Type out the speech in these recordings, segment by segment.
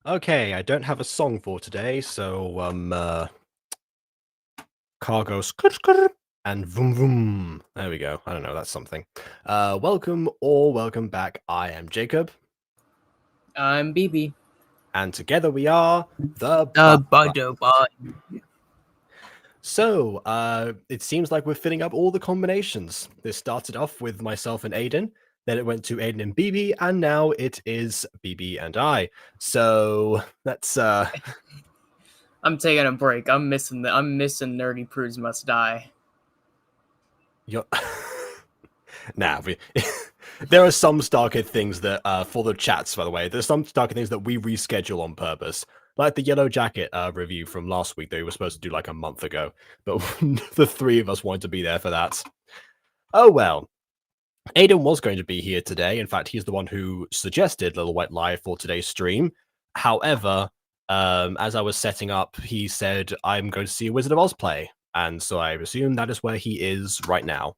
Okay, I don't have a song for today, so car goes and vroom vroom. There we go. I don't know, that's something. Welcome back. I am Jacob, I'm BB. and together we are the Bud. So, it seems like we're filling up all the combinations. This started off with myself and Aidan, then it went to Aidan and BB, and now it is BB and I. So that's I'm taking a break. I'm missing Nerdy Prudes Must Die. you're Nah, there are some Starkid things that, for the chats, by the way, there's some Starkid things that we reschedule on purpose. Like the Yellow Jacket review from last week that we were supposed to do like a month ago, but the three of us wanted to be there for that. Oh well. Aidan was going to be here today. In fact, he's the one who suggested Little White Lie for today's stream. However, as I was setting up, he said, I'm going to see a Wizard of Oz play. And so I assume that is where he is right now.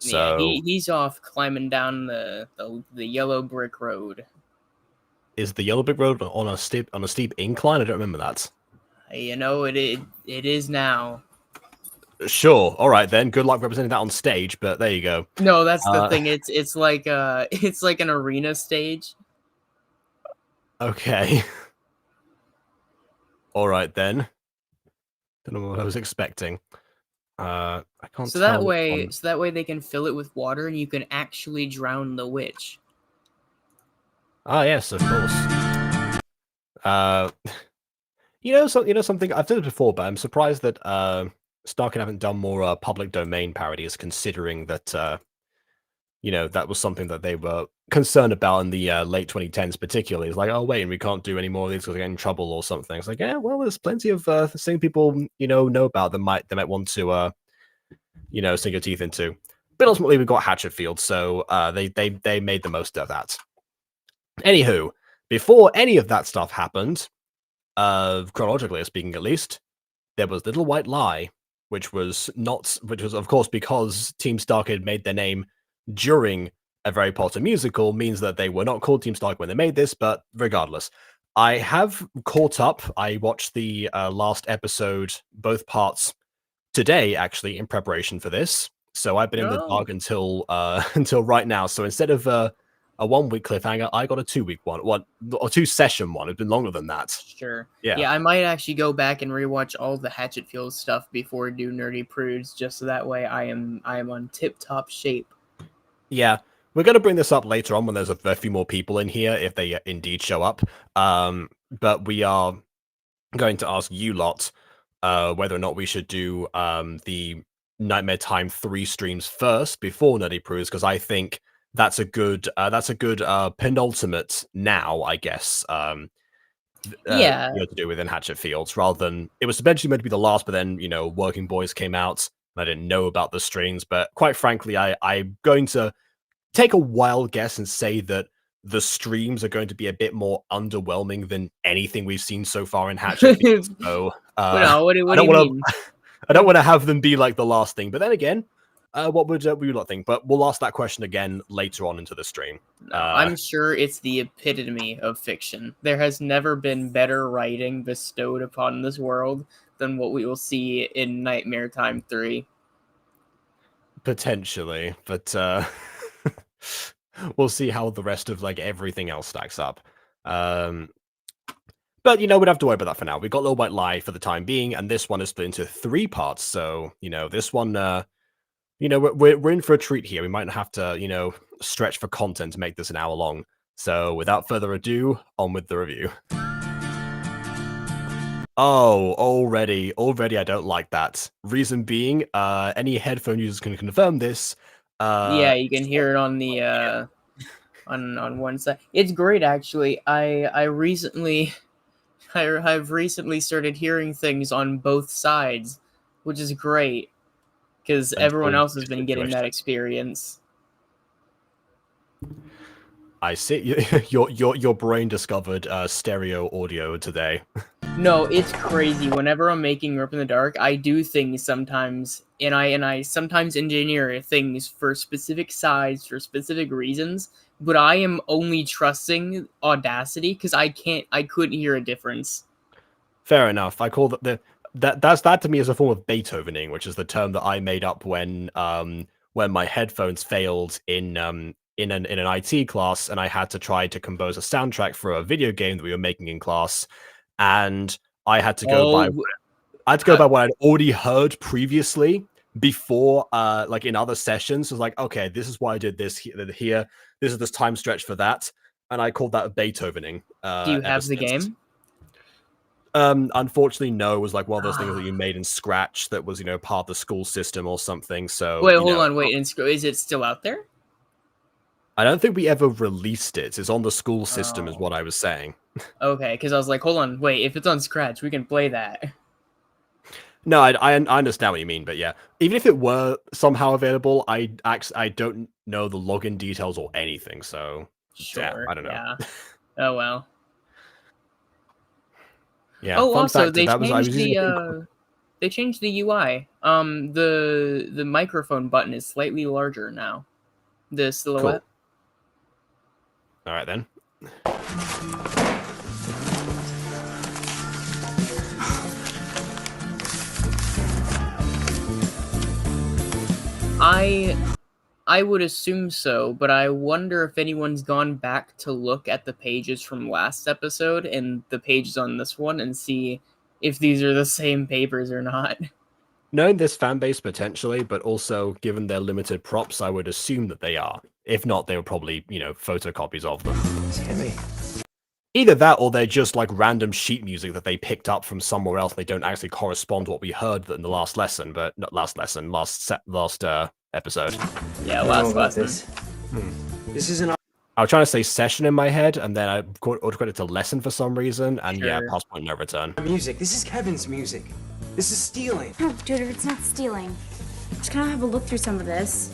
Yeah, So he's off climbing down the yellow brick road. is the Yellow Brick Road on a steep incline? I don't remember that. You know it is now. Sure. All right then. Good luck representing that on stage. But there you go. No, that's the thing. It's like it's like an arena stage. Okay. All right then. Don't know what I was expecting. I can't. So that way they can fill it with water and you can actually drown the witch. Ah yes, of course. Something I've done it before, but I'm surprised that Starkid haven't done more public domain parodies, considering that that was something that they were concerned about in the late 2010s, particularly. It's like, oh wait, and we can't do any more of these because we get in trouble or something. It's like, yeah, well, there's plenty of things people know about that they might want to sink your teeth into. But ultimately, we got Hatchetfield, so they made the most of that. Anywho, before any of that stuff happened, chronologically speaking, at least, there was Little White Lie, which was of course because Team Starkid made their name during a very Potter musical, means that they were not called Team Starkid when they made this. But regardless, I have caught up. I watched the last episode, both parts, today actually in preparation for this. So I've been in the dark until until right now. So instead of a 1 week cliffhanger, I got a 2 week one, or 2 session one. It's been longer than that. Sure. Yeah. I might actually go back and rewatch all the Hatchetfield stuff before I do Nerdy Prudes, just so that way I am on tip top shape. Yeah, we're going to bring this up later on when there's a few more people in here, if they indeed show up. But we are going to ask you lot whether or not we should do the Nightmare Time 3 streams first before Nerdy Prudes, because I think that's a good penultimate now, I guess. Yeah. To do within Hatchetfields, rather than it was eventually meant to be the last, but then Working Boys came out. And I didn't know about the streams, but quite frankly, I'm going to take a wild guess and say that the streams are going to be a bit more underwhelming than anything we've seen so far in Hatchetfield. So what do you mean? I don't want to have them be like the last thing. But then again, what would we not think? But we'll ask that question again later on into the stream. No, I'm sure it's the epitome of fiction. There has never been better writing bestowed upon this world than what we will see in Nightmare Time 3. Potentially, but we'll see how the rest of everything else stacks up. But we don't have to worry about that for now. We've got Little White Lie for the time being, and this one is split into 3 parts. So this one, we're in for a treat here. We might have to stretch for content to make this an hour long. So without further ado, on with the review. Oh, already I don't like that. Reason being, any headphone users can confirm this. Yeah, you can hear it on the on one side. It's great actually. I've recently started hearing things on both sides, which is great because everyone else has been getting that experience. I see. Your brain discovered stereo audio today. No, it's crazy. Whenever I'm making Rip in the Dark, I do things sometimes, and I sometimes engineer things for specific sides for specific reasons, but I am only trusting Audacity because I couldn't hear a difference. Fair enough. I call that to me is a form of Beethovening, which is the term that I made up when my headphones failed in an IT class, and I had to try to compose a soundtrack for a video game that we were making in class, and I had to go by Oh, I had to go by what I'd already heard previously before, like in other sessions. It was like, okay, this is why I did this here. This is this time stretch for that, and I called that Beethovening. do you Ever have the since. game? Unfortunately, no. It was like one of those things that you made in Scratch that was, part of the school system or something. So, Wait, hold on, wait. Is it still out there? I don't think we ever released it. It's on the school system, is Oh, what I was saying. okay. Because I was like, hold on, wait. If it's on Scratch, we can play that. No, I understand what you mean, but yeah, even if it were somehow available, I don't know the login details or anything. So, yeah, Sure. I don't know. Yeah. Oh well. Yeah, Oh, fun also fact that was I was using a thing called. they changed the UI. The microphone button is slightly larger now. The silhouette. Cool. All right then. I would assume so, but I wonder if anyone's gone back to look at the pages from last episode and the pages on this one and see if these are the same papers or not. Knowing this fan base potentially, but also given their limited props, I would assume that they are. If not, they were probably, photocopies of them. It's heavy. Either that or they're just like random sheet music that they picked up from somewhere else. They don't actually correspond to what we heard in the last lesson, but not last lesson, last episode. Yeah, I don't last know about lesson. this. This isn't. I was trying to say session in my head, and then I autocorrected it to lesson for some reason, and yeah, Sure. past point no return. Music. This is Kevin's music. This is stealing. No, dude, it's not stealing. Just kind of have a look through some of this.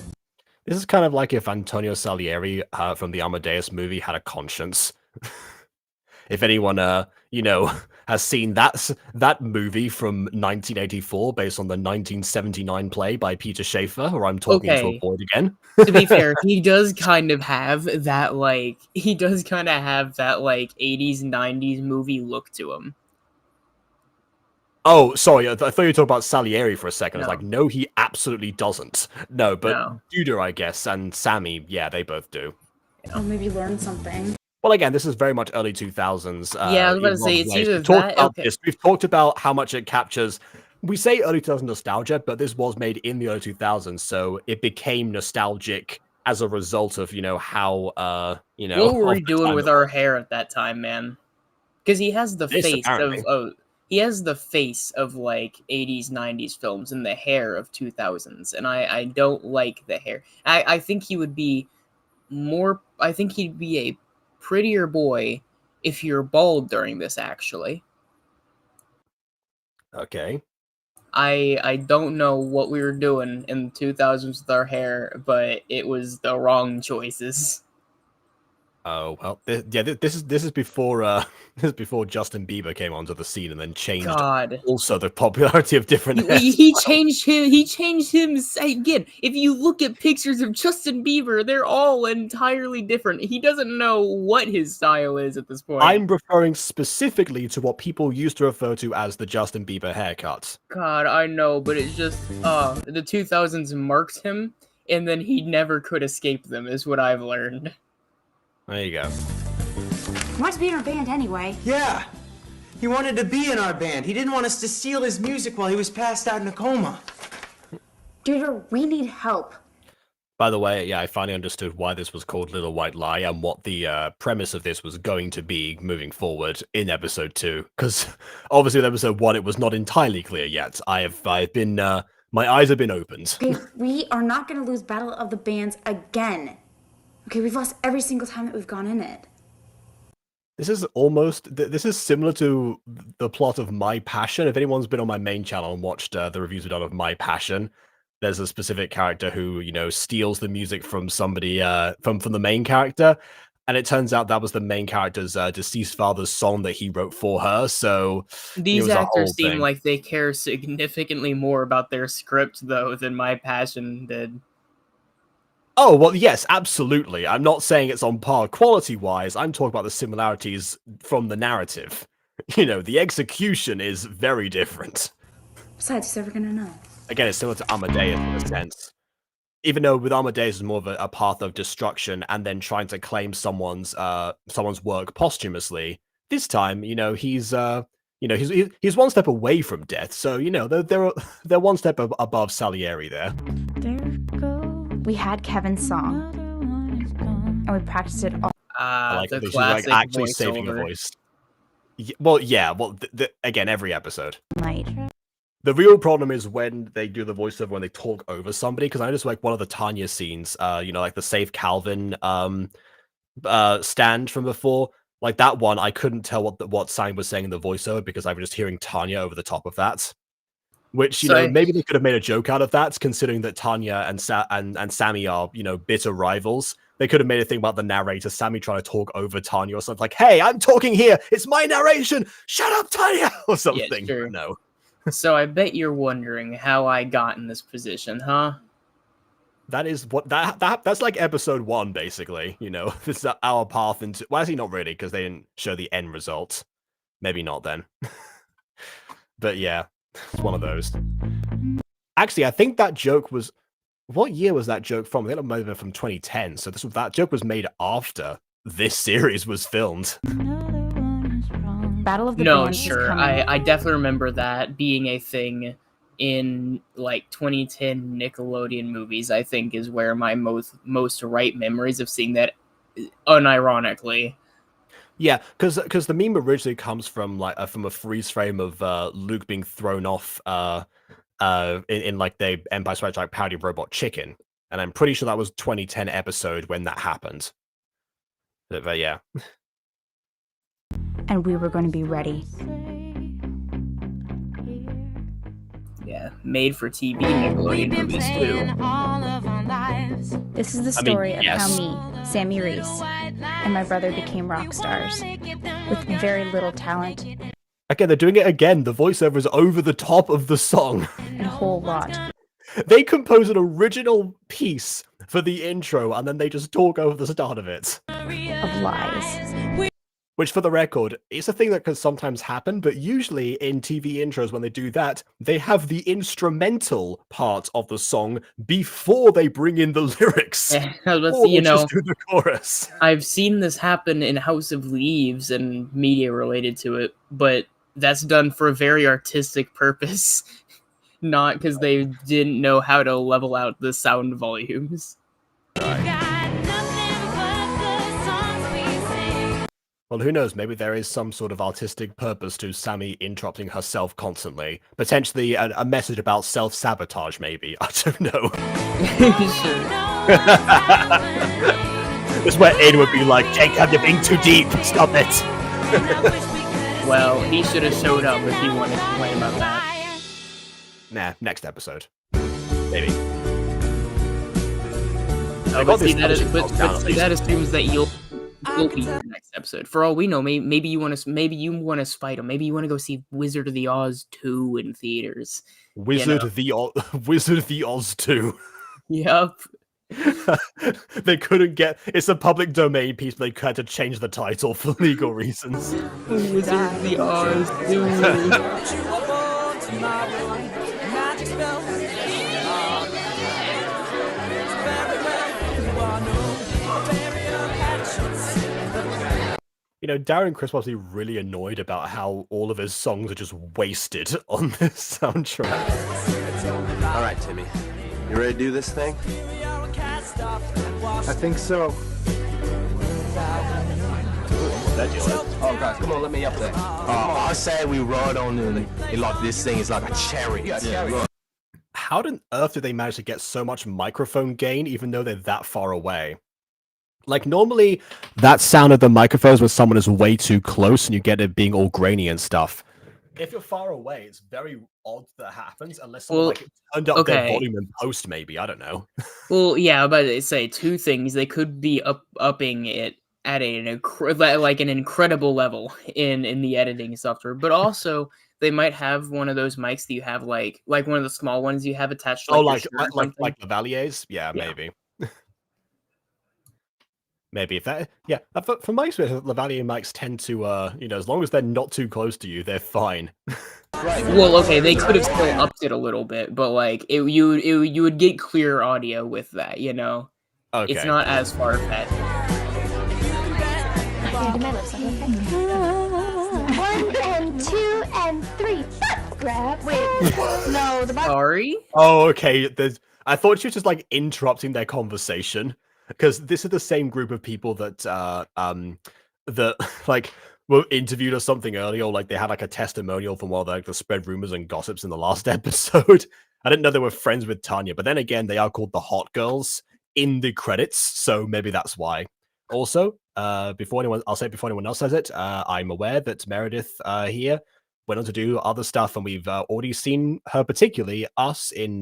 This is kind of like if Antonio Salieri from the Amadeus movie had a conscience. If anyone, has seen that movie from 1984 based on the 1979 play by Peter Shaffer, or I'm talking to a Okay. void again. To be fair, he does kind of have that 80s 90s movie look to him. Oh, sorry, I thought you were talking about Salieri for a second. I was No. like, no, he absolutely doesn't. No, but No. Judah, I guess, and Sammy, yeah, they both do. Oh, maybe learn something. Well, again, this is very much early 2000s. Yeah, I was about in to a lot say, of it's ways. either We've talked that- about okay. this. We've talked about how much it captures. We say early 2000s nostalgia, but this was made in the early 2000s, so it became nostalgic as a result of, how, What were we of the doing time with it our was. hair at that time, man? Because he has the This, face apparently. he has the face of like 80s 90s films and the hair of 2000s, and I don't like the hair. I think he would be I think he'd be a prettier boy if you're bald during this, actually. Okay. I don't know what we were doing in the 2000s with our hair, but it was the wrong choices. Oh well, this is before this is before Justin Bieber came onto the scene and then changed God. also the popularity of different He hairstyles. changed him. He changed him again. If you look at pictures of Justin Bieber, they're all entirely different. He doesn't know what his style is at this point. I'm referring specifically to what people used to refer to as the Justin Bieber haircut. God, I know, but it's just the 2000s marked him, and then he never could escape them. Is what I've learned. There you go. He wants to be in our band anyway. Yeah. He wanted to be in our band. He didn't want us to steal his music while he was passed out in a coma. Dude, we need help. By the way, yeah, I finally understood why this was called Little White Lie and what the premise of this was going to be moving forward in episode 2. Because obviously, with episode 1, it was not entirely clear yet. I've been my eyes have been opened. Okay, we are not going to lose Battle of the Bands again. Okay, we've lost every single time that we've gone in it. This is similar to the plot of My Passion. If anyone's been on my main channel and watched the reviews we've done of My Passion, there's a specific character who, steals the music from somebody, from the main character. And it turns out that was the main character's deceased father's song that he wrote for her. So it These was a whole actors seem thing. like they care significantly more about their script though than My Passion did. Oh, well, yes, absolutely. I'm not saying it's on par quality-wise. I'm talking about the similarities from the narrative. The execution is very different. Besides, who's ever gonna know? Again, it's similar to Amadeus in a sense. Even though with Amadeus is more of a path of destruction and then trying to claim someone's work posthumously. This time, he's he's one step away from death. So they're one step above Salieri there. We had Kevin's song, and we practiced it all The she's classic actually saving a voiceover. voice. Well, again, every episode. night. The real problem is when they do the voiceover when they talk over somebody, because I just like one of the Tanya scenes, like the Save Calvin stand from before. Like that one, I couldn't tell what Sam was saying in the voiceover because I was just hearing Tanya over the top of that. Which, maybe they could have made a joke out of that, considering that Tanya and Sammy are, bitter rivals. They could have made a thing about the narrator, Sammy trying to talk over Tanya or something like, hey, I'm talking here. It's my narration. Shut up, Tanya, or something. Yeah, sure. No. So I bet you're wondering how I got in this position, huh? That is what that's like episode 1, basically. This is our path into. Well, actually, not really, because they didn't show the end result. Maybe not then. But yeah, it's one of those. Actually, I think that joke was. What year was that joke from? I think it might have been from 2010. So that joke was made after this series was filmed. Battle of the No, Bands sure. is coming. I definitely remember that being a thing in like 2010 Nickelodeon movies. I think is where my most right memories of seeing that, unironically. Yeah, because the meme originally comes from from a freeze frame of Luke being thrown off in like the Empire Strikes Back parody robot Chicken, and I'm pretty sure that was 2010 episode when that happened. But yeah. And we were going to be ready. Yeah, made for TV Nickelodeon movies too. This is the story of yes. how me, Sammy Reese, and my brother became rock stars with very little talent Again, they're doing it again. The voiceover is over the top of the song. and a whole lot. They compose an original piece for the intro, and then they just talk over the start of it. Of lies. Which, for the record, is a thing that can sometimes happen, but usually in TV intros, when they do that, they have the instrumental part of the song before they bring in the lyrics. Yeah, Or they just do the chorus. I've seen this happen in House of Leaves and media related to it, but that's done for a very artistic purpose, not because they didn't know how to level out the sound volumes. Well, who knows? Maybe there is some sort of artistic purpose to Sammy interrupting herself constantly. Potentially a message about self-sabotage, maybe. I don't know. This is where Aidan would be like, Jacob, you're being too deep. Stop it. Well, he should have showed up if he wanted to complain about that. Nah, next episode. Maybe. Oh, but see, that assumes that you'll be in the next episode. For all we know, maybe you want to spite him. Maybe you want to go see Wizard of the Oz 2 in theaters. Wizard of the Oz 2. Yep. They couldn't get. It's a public domain piece, but they had to change the title for legal reasons. Wizard of the Oz 2. Darren Criss must be really annoyed about how all of his songs are just wasted on this soundtrack. All right, Timmy. You ready to do this thing? I think so. Oh, guys, come on, let me up there. I say we ride on and like this thing is like a cherry. Yeah, How on earth did they manage to get so much microphone gain even though they're that far away? Like, normally, that sound of the microphones when someone is way too close and you get it being all grainy and stuff. If you're far away, it's very odd that happens, unless someone turned up their volume in post, maybe. I don't know. Well, yeah, I'm about to say two things. They could be upping it at an incredible level in the editing software, but also they might have one of those mics that you have like one of the small ones you have attached to your shirt or something. like Lavallier's? Yeah, maybe. Maybe if that, yeah. From my experience, Lavalley and Mikes tend to, as long as they're not too close to you, they're fine. Well, okay, they could have still upped it a little bit, but like you would get clear audio with that, you know. Okay. It's not as far fetched. One and two and three. Grab. Wait. No, the box. Sorry. Oh, okay. I thought she was just like interrupting their conversation because this is the same group of people that that like were interviewed or something earlier, or like they had like a testimonial from one of the spread rumors and gossips in the last episode. I didn't know they were friends with Tanya, but then again, they are called the Hot Girls in the credits, so maybe that's why. Also, before anyone else says it, I'm aware that Meredith here went on to do other stuff, and we've already seen her, particularly us, in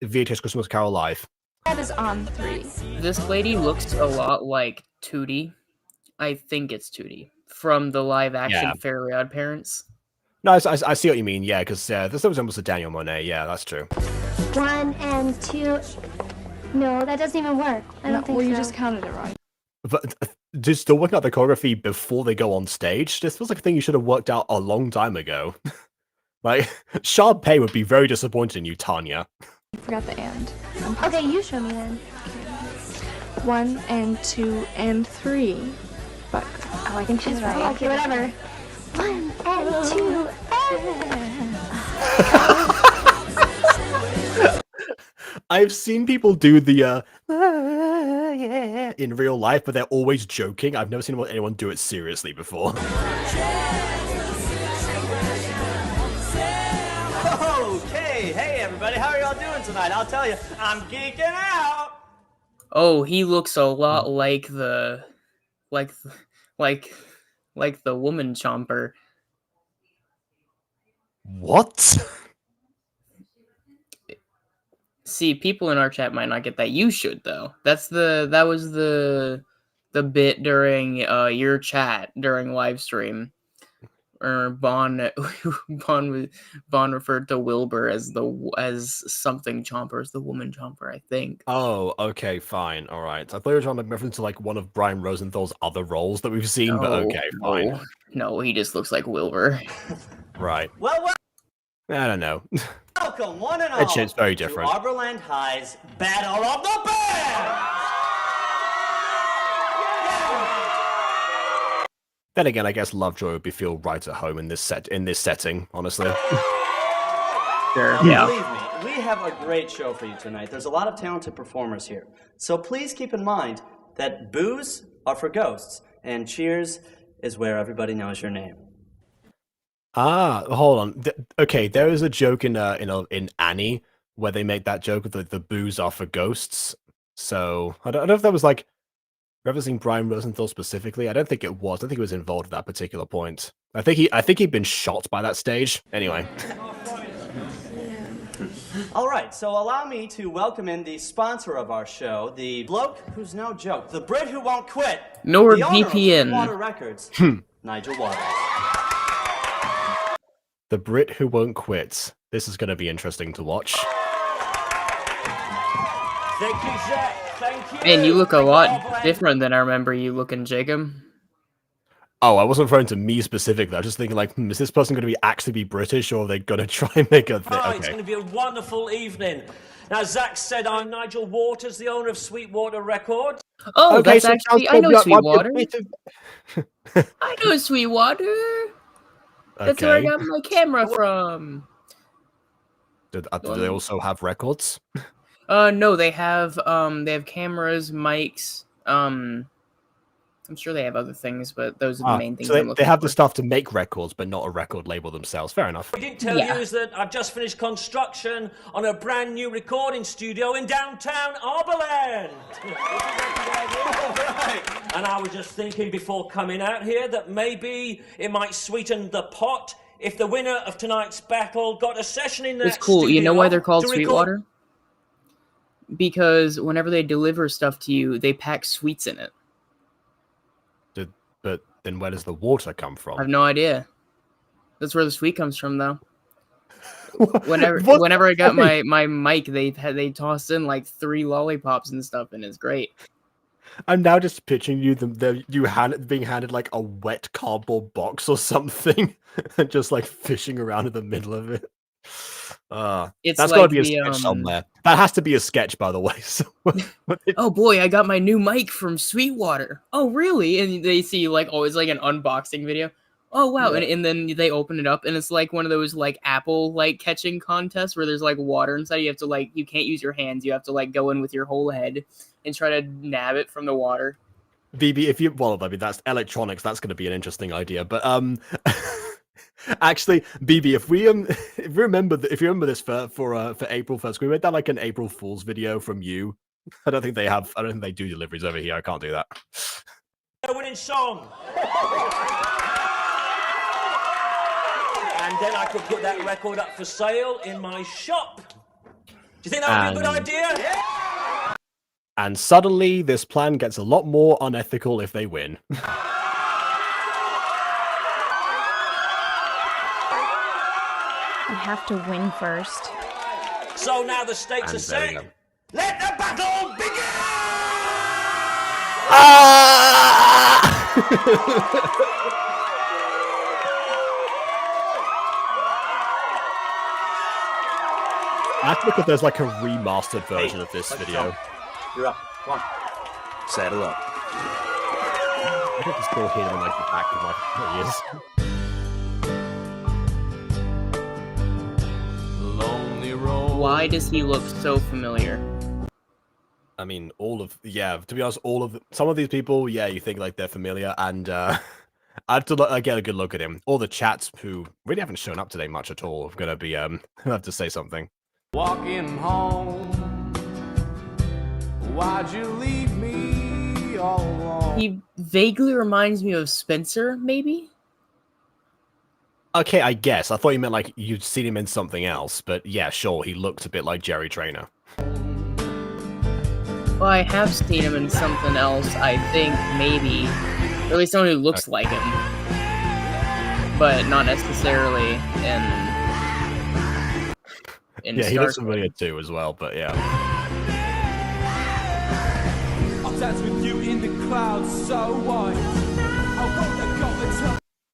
VHS Christmas Carol Live. That is on 3. This lady looks a lot like Tootie. I think it's Tootie from the live action Fairly Odd Parents. No, I see what you mean. Yeah, because this was almost a Daniel Monet. Yeah, that's true. 1 and 2. No, that doesn't even work. I don't think so. You just counted it wrong. But just still working out the choreography before they go on stage. This feels like a thing you should have worked out a long time ago. Like, Sharpay would be very disappointed in you, Tanya. I forgot the and. Okay, you show me then. 1 and 2 and 3. But Oh, I think she's right. Okay, whatever. 1 and 2 and... I've seen people do the in real life, but they're always joking. I've never seen anyone do it seriously before. Okay, hey everybody, how are y'all doing tonight? I'll tell you, I'm geeking out. Oh, he looks a lot like the woman chomper. What? See, people in our chat might not get that. You should though. That was the bit during your chat during live stream. Or Bon referred to Wilbur as something chomper, as the woman chomper, I think. Oh, okay, fine, all right. I thought you were trying to make reference to like one of Brian Rosenthal's other roles that we've seen, but okay, fine. No, he just looks like Wilbur. Right. Well, I don't know. welcome one and all That shit's very different. to Arborland High's Battle of the Bands. Then again, I guess Lovejoy would feel right at home in this setting, honestly. Sure, Believe me, we have a great show for you tonight. There's a lot of talented performers here. So please keep in mind that boos are for ghosts, and cheers is where everybody knows your name. Ah, hold on. Okay, there is a joke in Annie where they make that joke that the boos are for ghosts. So I don't know if that was like referencing Brian Rosenthal specifically. I don't think it was. I don't think he was involved at that particular point. I think he'd been shot by that stage. Anyway. All right, so allow me to welcome in the sponsor of our show, the bloke who's no joke, the Brit who won't quit, NordVPN. the owner of Sweetwater Records, Nigel Waters. The Brit who won't quit. This is going to be interesting to watch. Thank you, Zach. Thank you. Man, you look a lot different than I remember you looking, Jacob. Oh, I wasn't referring to me specifically. I was just thinking, like, is this person going to actually be British, or are they going to try and make a thing? Oh, Okay. it's going to be a wonderful evening. Now, Zach said I'm Nigel Waters, the owner of Sweetwater Records. Oh, Okay, that's so actually... I know Sweetwater. I know Sweetwater. That's where I got my camera from. Do they also have records? No, they have cameras, mics. I'm sure they have other things, but those are the main things. So they have the stuff to make records, but not a record label themselves. Fair enough. What I didn't tell you is that I've just finished construction on a brand new recording studio in downtown Arborland. And I was just thinking before coming out here that maybe it might sweeten the pot if the winner of tonight's battle got a session in that It's cool. studio. You know why they're called to record- Sweetwater? Because whenever they deliver stuff to you, they pack sweets in it. But then where does the water come from? I have no idea. That's where the sweet comes from, though. Whenever I got my mic, they tossed in like 3 lollipops and stuff, and it's great. I'm now just picturing you being handed like a wet cardboard box or something, and just like fishing around in the middle of it. It's That's got to like be a the sketch somewhere. That has to be a sketch, by the way. oh boy, I got my new mic from Sweetwater. Oh really? And they see like always like an unboxing video. Oh wow, Yeah. and then they open it up and it's like one of those like apple like catching contests where there's like water inside. You have to like you can't use your hands. You have to like go in with your whole head and try to nab it from the water. BB, I mean that's electronics. That's going to be an interesting idea. But actually, BB, if you remember this for April 1st, we made that like an April Fool's video from you. I don't think they do deliveries over here. I can't do that. A winning song. And then I could put that record up for sale in my shop. Do you think that would be a good idea? Yeah. And suddenly, this plan gets a lot more unethical if they win. You have to win first. So now the stakes are set. Let the battle begin! I have to look if there's like a remastered version of this video. You're up. Come on. Saddle up. I can still hear him in like the back of my ears. Why does he look so familiar? I mean, to be honest, some of these people, you think like they're familiar, and I have to get a good look at him. All the chats who really haven't shown up today much at all are gonna be have to say something. Walking home, why'd you leave me all alone? He vaguely reminds me of Spencer, maybe? Okay, I guess. I thought you meant like you'd seen him in something else, but yeah, sure, he looked a bit like Jerry Trainer. Well, I have seen him in something else, I think, maybe. Or at least someone who looks like him. But not necessarily in Yeah, he looks Starkid. familiar too as well, but yeah. I'll dance with you in the clouds so white.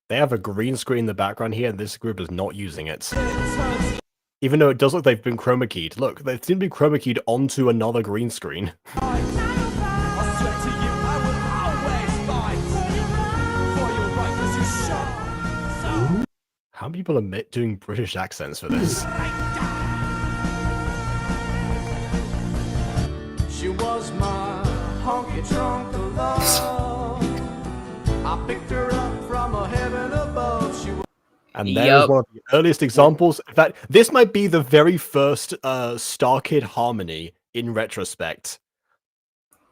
They have a green screen in the background here, and this group is not using it. Even though it does look they've been chroma keyed. Look, they seem to be chroma keyed onto another green screen. How many people are doing British accents for this? She was my honky tonk love. I picked her up from a heaven above. She was And there is one of the earliest examples. In fact, this might be the very first Starkid harmony in retrospect.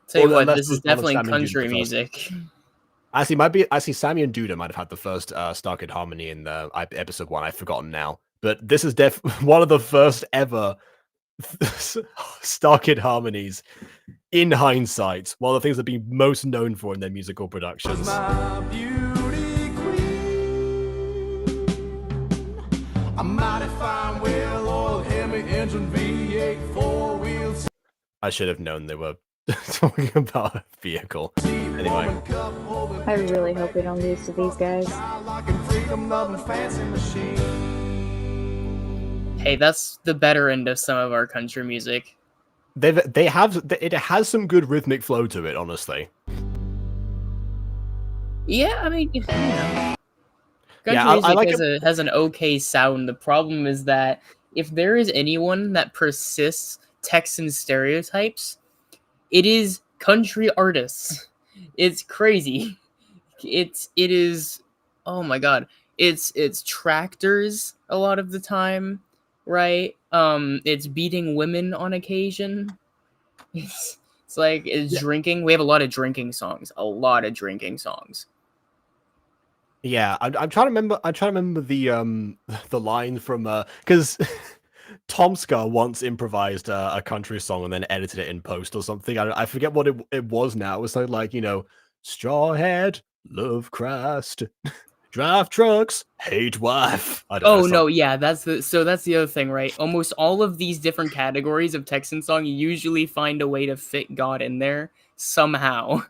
Tell you Or what, unless this it was is one of definitely Sammy and Duda country first. music. Actually, Sammy and Duda might have had the first Starkid harmony in episode 1. I've forgotten now. But this is one of the first ever Starkid harmonies in hindsight. One of the things they've been most known for in their musical productions. my beauty queen. A mighty fine well oiled Hemi engine V8 four wheels. I should have known they were talking about a vehicle. Anyway. I really hope we don't lose to these guys. Hey, that's the better end of some of our country music. It has some good rhythmic flow to it, honestly. Yeah, I mean, you know. Country Yeah, I like music has an okay sound. The problem is that if there is anyone that persists Texan stereotypes, it is country artists. It's crazy. It is, oh my god. It's tractors a lot of the time, right? It's beating women on occasion. It's like drinking. We have a lot of drinking songs. Yeah, I'm trying to remember the line from because Tomska once improvised a country song and then edited it in post or something. I forget what it was now. It was something like, Strawhead, love Christ, drive trucks, hate wife. I don't know, No, yeah, that's the other thing, right? Almost all of these different categories of Texan song, you usually find a way to fit God in there. somehow.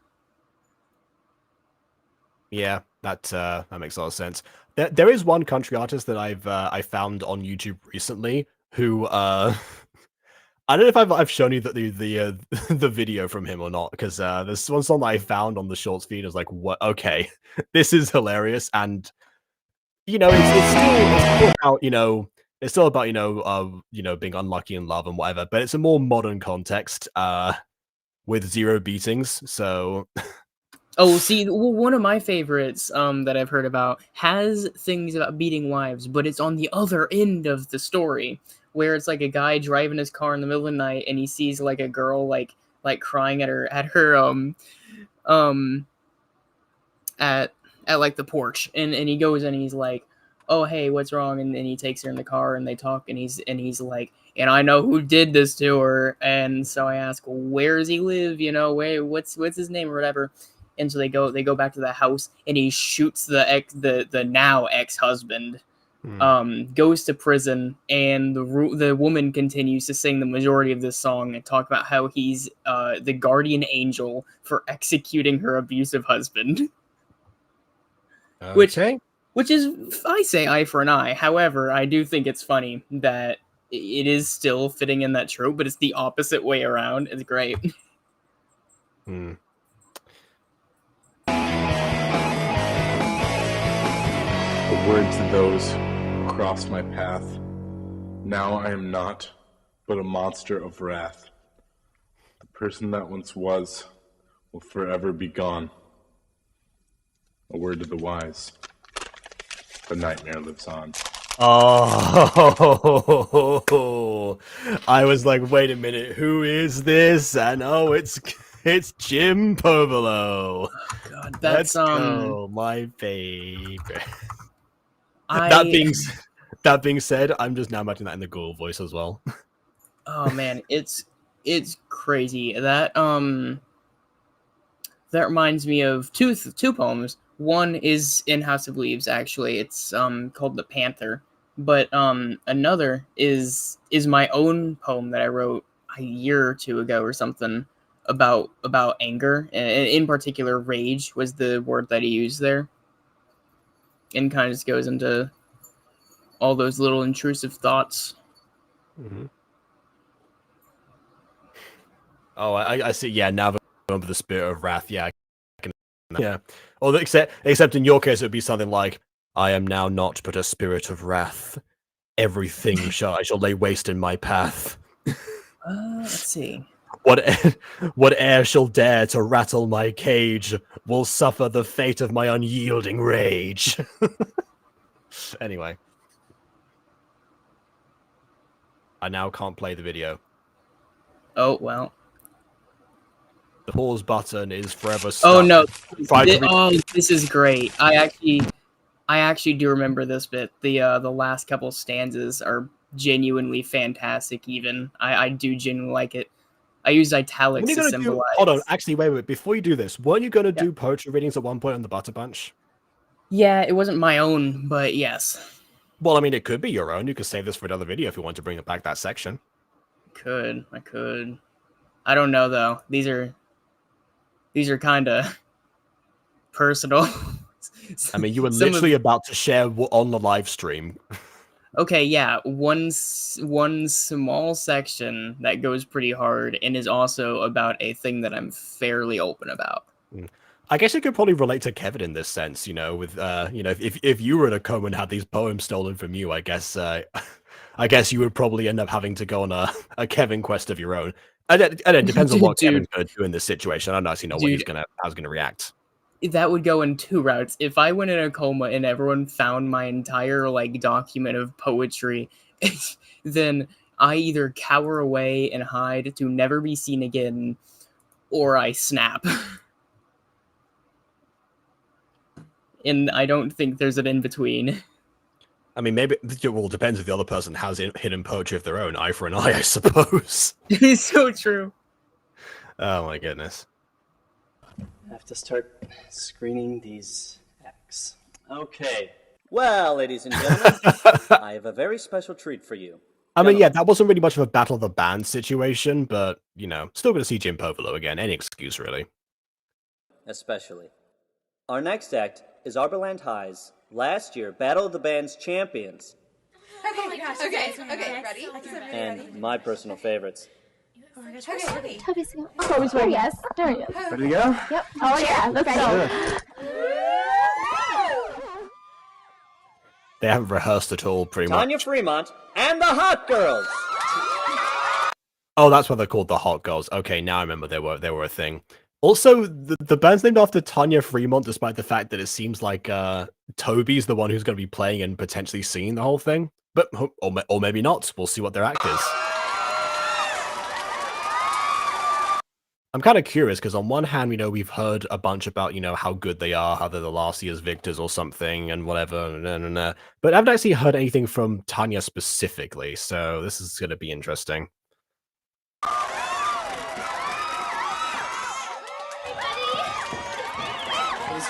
Yeah, that makes a lot of sense. There is one country artist that I found on YouTube recently who I don't know if I've shown you the the video from him or not, because there's one song that I found on the shorts feed. I was like, what? Okay, this is hilarious, and it's still about it's still about being unlucky in love and whatever, but it's a more modern context with zero beatings. So Oh, see, one of my favorites that I've heard about has things about beating wives, but it's on the other end of the story, where it's like a guy driving his car in the middle of the night and he sees like a girl like crying at her um at like the porch, and he goes and he's like, oh hey, what's wrong? And then he takes her in the car and they talk, and he's like, and I know who did this to her, and so I ask, where does he live, where, what's his name or whatever. And so they go back to the house, and he shoots the now ex-husband. Goes to prison, and the woman continues to sing the majority of this song and talk about how he's the guardian angel for executing her abusive husband. okay. Which is, I say eye for an eye. However, I do think it's funny that it is still fitting in that trope, but it's the opposite way around. It's great. Hmm. The words of those who crossed my path. Now I am not, but a monster of wrath. The person that once was will forever be gone. A word to the wise. The nightmare lives on. Oh, I was like, wait a minute, who is this? And oh, it's Jim Povolo. Oh, God, that's Let's go, my favorite. I That being said, I'm just now imagining that in the Google voice as well. Oh man, it's crazy. That reminds me of two poems. One is in House of Leaves, actually. It's called The Panther. But another is my own poem that I wrote a year or two ago or something about anger, and in particular rage was the word that he used there. And kind of just goes into all those little intrusive thoughts. Mm-hmm. Oh, I see. Yeah, now that I remember the spirit of wrath. Yeah, yeah. Or except in your case, it would be something like, "I am now not but a spirit of wrath. Everything I shall lay waste in my path. Let's see. Whate'er shall dare to rattle my cage will suffer the fate of my unyielding rage." Anyway, I now can't play the video. Oh well. The pause button is forever stuck. Oh no! This is great. I actually do remember this bit. The last couple stanzas are genuinely fantastic. Even I do genuinely like it. I used italics to symbolize. Hold on, actually, wait. Before you do this, weren't you going to do poetry readings at one point on the Butter Bunch? Yeah, it wasn't my own, but yes. Well, I mean, it could be your own. You could save this for another video if you want to bring it back that section. I could. I don't know though. These are kind of personal. I mean, you were literally about to share on the live stream. Okay, yeah, one small section that goes pretty hard and is also about a thing that I'm fairly open about. I guess you could probably relate to Kevin in this sense, with if you were in a coma and had these poems stolen from you, I guess you would probably end up having to go on a Kevin quest of your own. And it depends on what Kevin's going to do in this situation. I don't actually know how he's going to react. That would go in two routes. If I went in a coma and everyone found my entire document of poetry, then I either cower away and hide to never be seen again, or I snap. And I don't think there's an in-between. I mean, maybe it depends if the other person has hidden poetry of their own. Eye for an eye, I suppose. It's so true. Oh my goodness. I have to start screening these X. Okay. Well, ladies and gentlemen, I have a very special treat for you. I mean, yeah, that wasn't really much of a battle of the band situation, but, you know, still gonna see Jim Povolo again. Any excuse, really. Especially. Our next act is Arborland High's last year Battle of the Bands champions. Okay, ready? And my personal favorites. Toby's ready. Yes. There he is. Ready to go? Yep. Oh yeah. Let's go. They haven't rehearsed at all, pretty Tanya much. Fremont and the Hot Girls. Oh, that's what they're called, the Hot Girls. Okay, now I remember they were a thing. Also, the band's named after Tanya Fremont, despite the fact that it seems like Toby's the one who's going to be playing and potentially singing the whole thing. But or maybe not. We'll see what their act is. I'm kind of curious because on one hand, we've heard a bunch about, how good they are, how they're the last year's victors or something and whatever. But I haven't actually heard anything from Tanya specifically. So this is going to be interesting.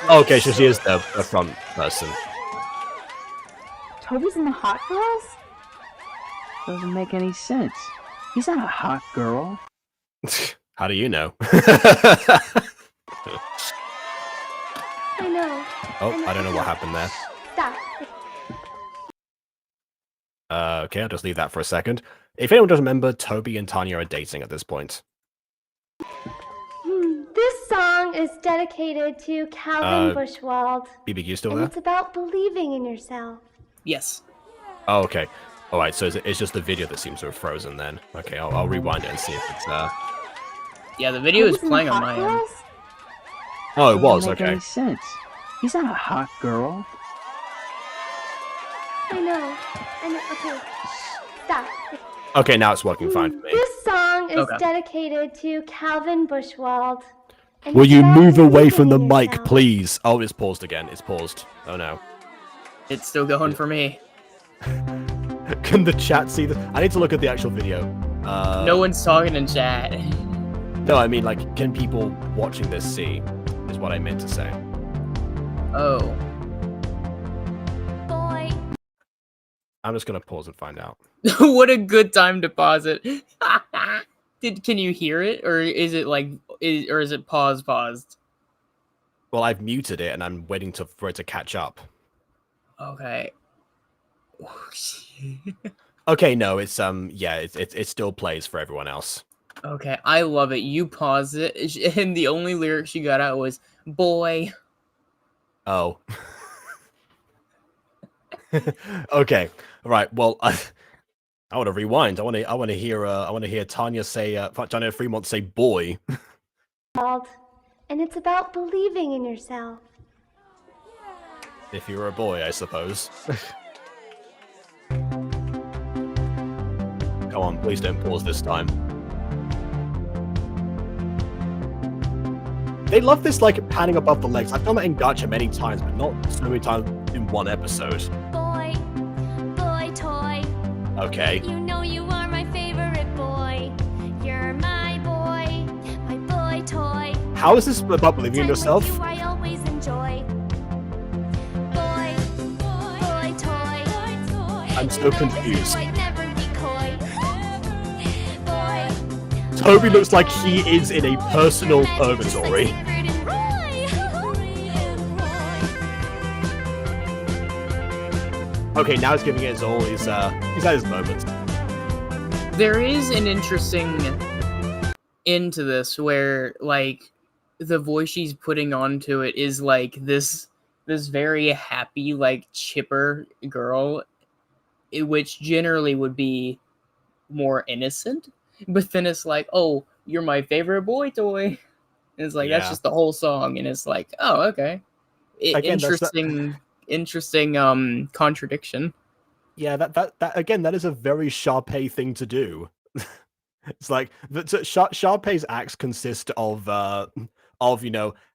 Okay, so she is the front person. Toby's in the Hot Girls? Doesn't make any sense. He's not a hot girl. How do you know? I know. Oh, I don't know what happened there. Stop. Okay, I'll just leave that for a second. If anyone doesn't remember, Toby and Tanya are dating at this point. This song is dedicated to Calvin Bushwald. BBQ still And there? it's about believing in yourself. Yes. Oh, okay. All right, so it's just the video that seems to have frozen then. Okay, I'll rewind it and see if it's Yeah, the video is playing on my end. Oh, it was, Doesn't make okay. any sense. He's not a hot girl. I know. Okay. Stop. Okay, now it's working fine for me. This song is Okay. dedicated to Calvin Bushwald. And Will it's you about move away from the believing in mic, yourself. please? Oh, it's paused again. It's paused. Oh no. It's still going for me. Can the chat see this? I need to look at the actual video. No one's talking in chat. No, I mean, like, can people watching this see? Is what I meant to say. Oh. Boy. I'm just gonna pause and find out. What a good time to pause it. Can you hear it, or is it is it paused? Well, I've muted it and I'm waiting for it to catch up. Okay. Okay, no, it's yeah, it still plays for everyone else. Okay, I love it. You paused it, and the only lyric she got out was "boy." Oh. Okay. Right. Well, I want to rewind. I want to hear Tanya say Tanya Fremont say boy. And it's about believing in yourself. If you were a boy, I suppose. Come on, please don't pause this time. They love this, like, panning above the legs. I've done that in Gacha many times, but not so many times in one episode. Boy, boy toy. Okay. You know you are my favorite boy. You're my boy toy. How is this about believing in yourself? You I always enjoy. Boy toy. I'm so confused. I'd never be coy. Boy. Toby looks like he is in a personal purgatory. Okay, now he's giving it his all. He's at his moment. There is an interesting into this where, like, the voice she's putting onto it is like this very happy, like, chipper girl, which generally would be more innocent. But then it's like, oh, you're my favorite boy toy. And it's like, that's Yeah. just the whole song. And it's like, oh, okay. Again, that's Interesting contradiction. Yeah, that again, that is a very Sharpay thing to do. It's like Sharpay's acts consist of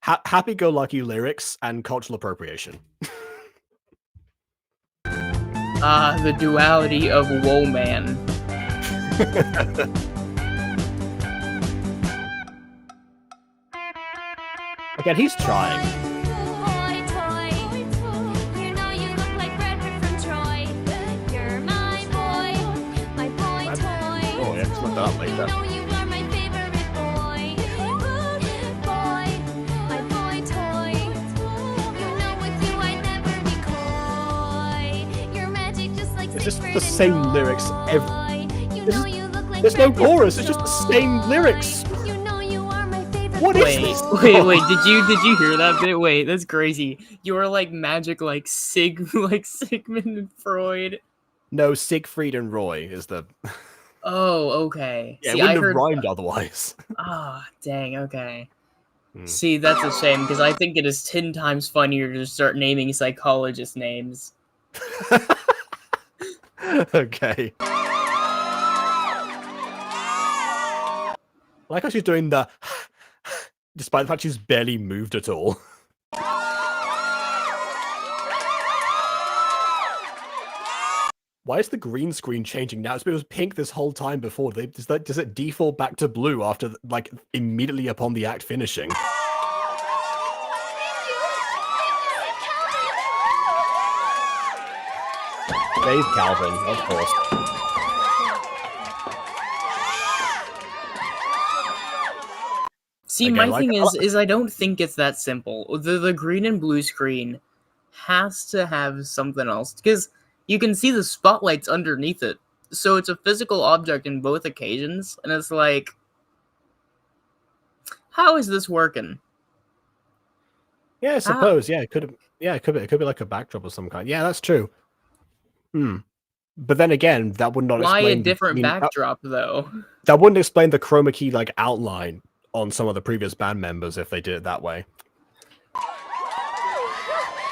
happy-go-lucky lyrics and cultural appropriation. The duality of Woe Man. Again, he's trying. You know you look like Frederick from Troy. You're my boy character. It's just the same lyrics there's no chorus, it's just the same lyrics. What is this? Wait, did you hear that bit? Wait, that's crazy. You are like magic like Sigmund and Freud. No, Siegfried and Roy is the Oh, okay. Yeah, See, it wouldn't I have heard rhymed otherwise. Ah, dang, okay. See, that's a shame, because I think it is 10 times funnier to start naming psychologist names. Okay. I like how she's doing the despite the fact she's barely moved at all. Why is the green screen changing now? It was pink this whole time before. Does it default back to blue after, like, immediately upon the act finishing? Dave Calvin, of course. See, Again, my thing is I don't think it's that simple. The green and blue screen has to have something else, because you can see the spotlights underneath it. So it's a physical object in both occasions, and it's like, how is this working? Yeah, I suppose. Yeah, it could have. Yeah, it could be like a backdrop of some kind. Yeah, that's true. But then again, that would not Why explain a different backdrop though? That wouldn't explain the chroma key like outline on some of the previous band members if they did it that way.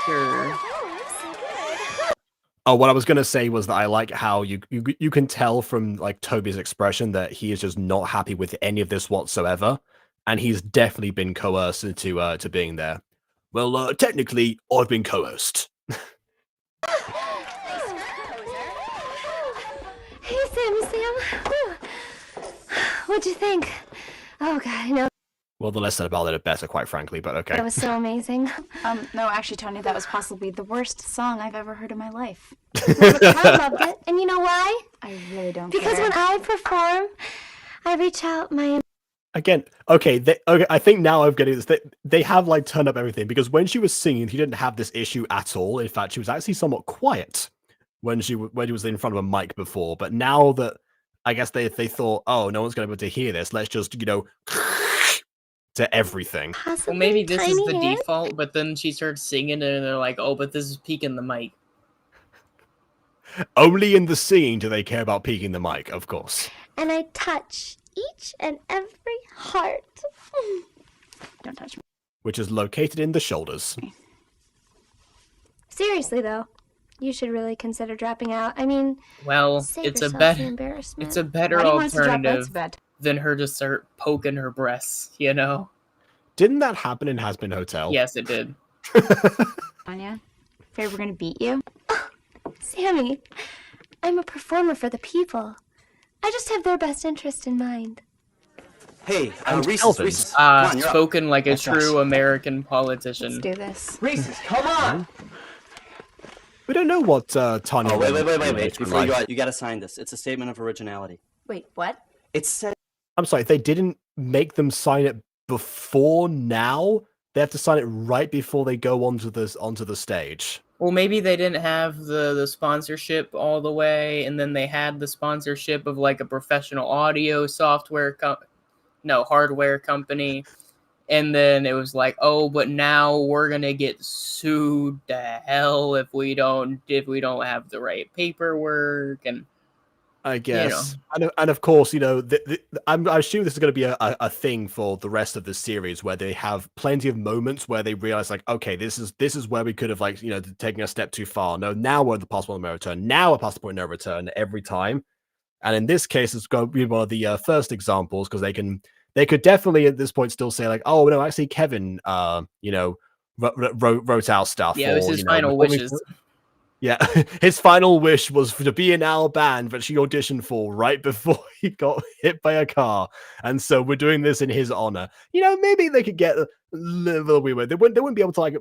Sure. Oh, what I was gonna say was that I like how you can tell from like Toby's expression that he is just not happy with any of this whatsoever, and he's definitely been coerced into to being there. Well, technically, I've been coerced. Hey, Sam. What'd you think? Oh, God, I know. Well, the less said about it, the better, quite frankly, but okay. That was so amazing. No, actually, Tony, that was possibly the worst song I've ever heard in my life. I loved it. And you know why? I really don't Because care. when I perform, I reach out my... Again, okay, I think now I'm getting this. They have like turned up everything, because when she was singing, she didn't have this issue at all. In fact, she was actually somewhat quiet when she was in front of a mic before. But now that I guess they thought, oh, no one's going to be able to hear this, let's just to everything. Well, maybe this is the default, but then she starts singing and they're like, oh, but this is peaking the mic. Only in the singing do they care about peaking the mic, of course. And I touch each and every heart. Don't touch me. Which is located in the shoulders. Seriously, though, you should really consider dropping out. I mean, well, save it's a yourself the better embarrassment. it's a better alternative than her to start poking her breasts, you know? Didn't that happen in Has Been Hotel? Yes, it did. Anya, afraid we're gonna beat you? Sammy, I'm a performer for the people. I just have their best interest in mind. Hey, Reese's. Reese's. Come on, you're up. Spoken like a That's true us. American politician. Let's do this. Reese's, come on! We don't know what Tanya... Oh, wait. Wants Before you go out, you gotta sign this. It's a statement of originality. Wait, what? It says... I'm sorry, they didn't make them sign it before now? They have to sign it right before they go onto the stage. Well, maybe they didn't have the sponsorship all the way, and then they had the sponsorship of like a professional audio hardware company, and then it was like, oh, but now we're gonna get sued to hell if we don't have the right paperwork. And I guess, and of course, I assume this is going to be a thing for the rest of the series, where they have plenty of moments where they realize, like, okay, this is where we could have, like, taken a step too far. No, now we're at the possible no return. Now a possible no return every time, and in this case, it's going to be one of the first examples, because they could definitely at this point still say, like, oh no, actually Kevin, wrote our stuff. Yeah, it was his final wishes. Yeah, his final wish was to be in our band, but she auditioned for right before he got hit by a car, and so we're doing this in his honor. Maybe they could get a little weird. They wouldn't be able to, like,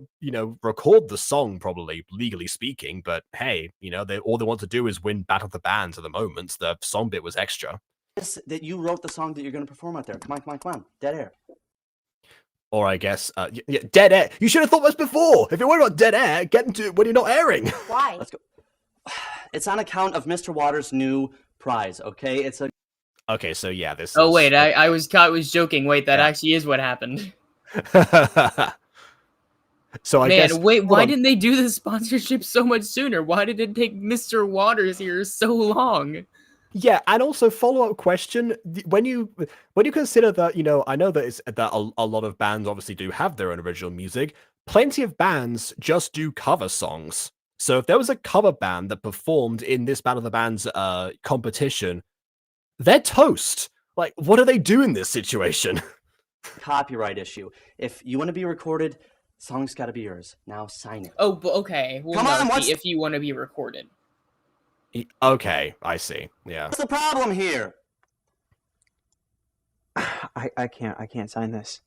record the song, probably, legally speaking. But hey, all they want to do is win Battle of the Bands at the moment. The song bit was extra. that you wrote the song that you're going to perform out there. Come on. Dead air. Or I guess, dead air. You should have thought this before. If you're worried about dead air, get into it when you're not airing. Why? Let's go. It's on account of Mr. Waters' new prize, okay? It's a... Okay, so yeah, this Oh is... wait, I was joking. Wait, that actually is what happened. So I Man, guess... wait, why didn't they do the sponsorship so much sooner? Why did it take Mr. Waters here so long? Yeah, and also follow-up question: when you consider that, I know that a lot of bands obviously do have their own original music. Plenty of bands just do cover songs. So if there was a cover band that performed in this Battle of the Bands competition, they're toast. Like, what do they do in this situation? Copyright issue. If you want to be recorded, song's got to be yours. Now sign it. Oh, okay. Well, Come on, if you want to be recorded. Okay, I see. Yeah. What's the problem here? I can't sign this.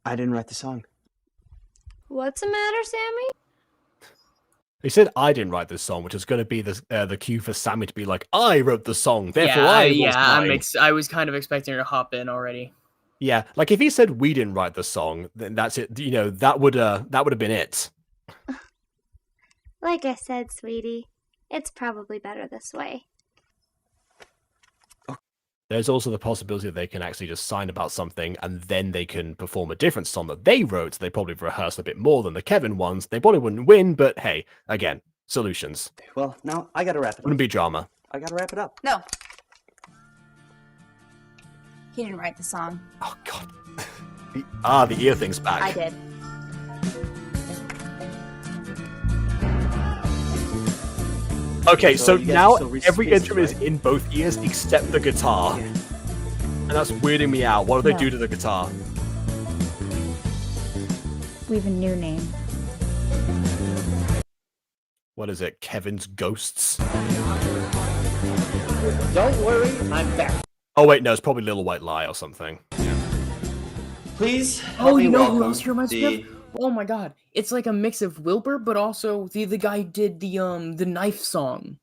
I didn't write the song. What's the matter, Sammy? He said I didn't write this song, which is going to be the cue for Sammy to be like, I wrote the song, therefore I was kind of expecting her to hop in already. Yeah, like if he said we didn't write the song, then that's it. That would have been it. Like I said, sweetie, it's probably better this way. There's also the possibility that they can actually just sign about something and then they can perform a different song that they wrote. They probably rehearsed a bit more than the Kevin ones. They probably wouldn't win, but hey, again, solutions. Well, now I gotta wrap it up. Wouldn't be drama. I gotta wrap it up. No. He didn't write the song. Oh, God. The ear thing's back. I did. Okay, so now every pieces, instrument is in both ears except the guitar. Yeah. And that's weirding me out. What do they do to the guitar? We have a new name. What is it? Kevin's Ghosts? Don't worry, I'm back. Oh wait, no, it's probably Little White Lie or something. Please. Oh, you know who else reminds me of? Oh my god, it's like a mix of Wilbur, but also the guy who did the knife song.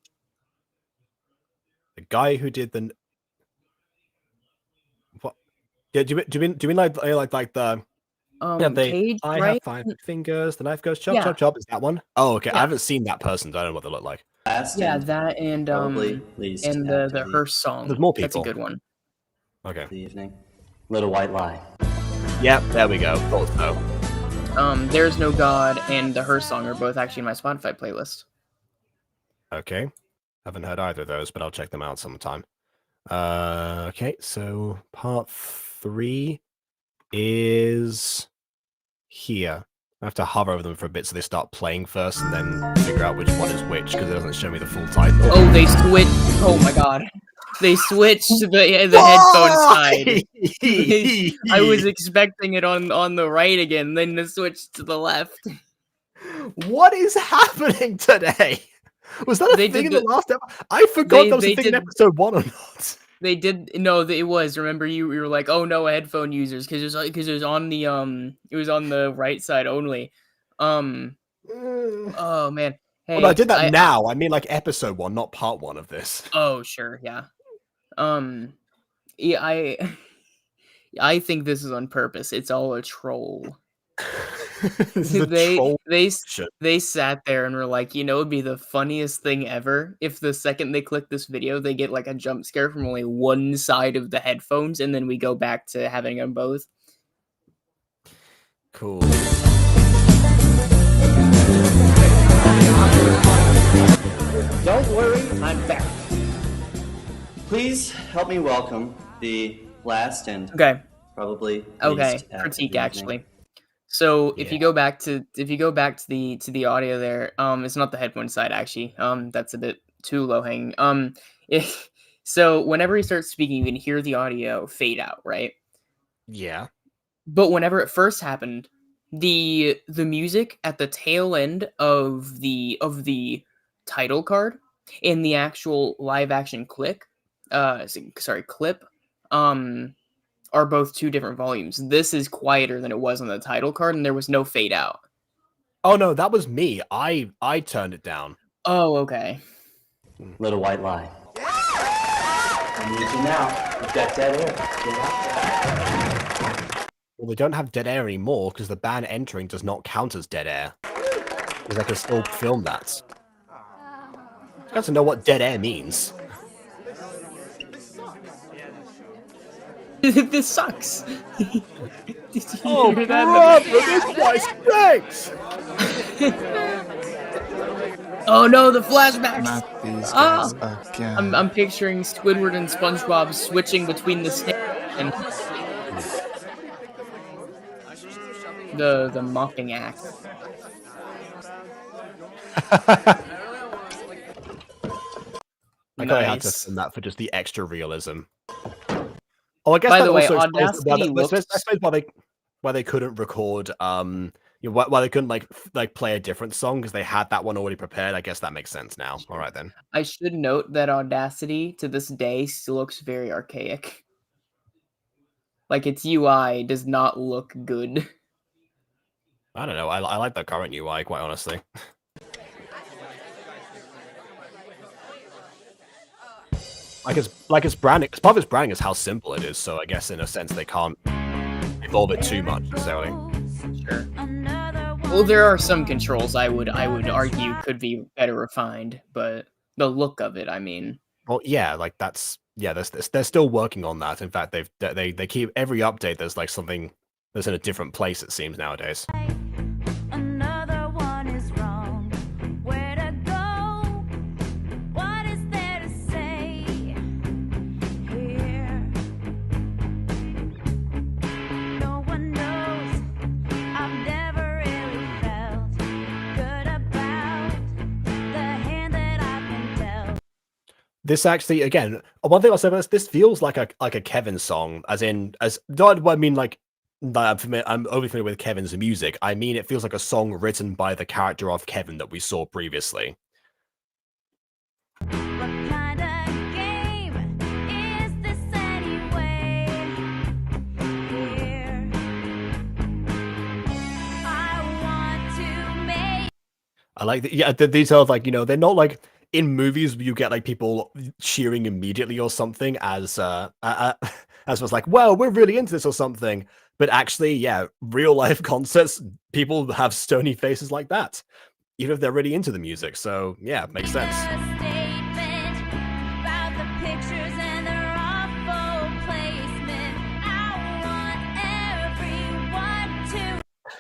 The guy who did the... What? Yeah, do you mean like the... Cage, I right? have 5 fingers, the knife goes chop, chop, chop. Is that one? Oh, okay. Yeah. I haven't seen that person, so I don't know what they look like. Yeah, that and the Hearst song. There's more That's a people. good one. Okay. The evening. Little White Lie. Yep, there we go. Thought so. There's No God and the Hearst song are both actually in my Spotify playlist. Okay. Haven't heard either of those, but I'll check them out sometime. Okay, so part 3 is here. I have to hover over them for a bit so they start playing first and then figure out which one is which because it doesn't show me the full title. Oh, they switched. Oh my god. They switched to the headphone side. I was expecting it on the right again, then they switched to the left. What is happening today? Was that a thing in the last episode? I forgot that was a thing in episode 1 or not. They did it was. Remember, you were like, "Oh no, headphone users," because it was on the it was on the right side only. Oh man, hey, well, I did that now. I mean, like episode 1, not part 1 of this. Oh sure, yeah. Yeah, I think this is on purpose. It's all a troll. They sat there and were like, it'd be the funniest thing ever if the second they click this video, they get like a jump scare from only one side of the headphones, and then we go back to having them both. Cool. Don't worry, I'm back. Please help me welcome the last and probably least critique actually. So if you go back to the audio there, it's not the headphone side actually. That's a bit too low hanging. So whenever he starts speaking, you can hear the audio fade out, right? Yeah. But whenever it first happened, the music at the tail end of the title card in the actual live action clip, are both 2 different volumes. This is quieter than it was on the title card, and there was no fade out. Oh no, that was me. I turned it down. Oh, okay. Little White Lie. I need you now. You've got dead air. Get out. Well, they don't have dead air anymore because the band entering does not count as dead air. Because they can still film that. You have to know what dead air means. This sucks. Did you Oh, hear that? brother, this guy stinks! Oh no, the flashbacks! Not these guys again. I'm picturing Squidward and SpongeBob switching between the snake and the mocking act. I kind of had to film that for just the extra realism. Oh, I guess By that the way, also Audacity I suppose why they couldn't record why they couldn't like play a different song because they had that one already prepared. I guess that makes sense now. All right then. I should note that Audacity to this day still looks very archaic. Like its UI does not look good. I don't know. I like the current UI quite honestly. Like it's branding. Part of its branding is how simple it is. So I guess in a sense they can't evolve it too much necessarily. Sure. Well, there are some controls I would argue could be better refined, but the look of it, I mean. Well, yeah, like they're still working on that. In fact, they keep every update. There's like something that's in a different place. It seems nowadays. Another one is wrong. Where to go? What is there to say here? No one knows. I've never really felt good about the hand that I've been dealt. This actually, again, one thing I'll say about this feels like a Kevin song, not I mean like. I'm overly familiar with Kevin's music. I mean, it feels like a song written by the character of Kevin that we saw previously. What kind of game is this anyway? Here, I want to make. I like the detail of like, they're not like in movies you get like people cheering immediately or something as was like, well, we're really into this or something. But actually, yeah, real life concerts, people have stony faces like that, even if they're really into the music. So yeah, makes sense.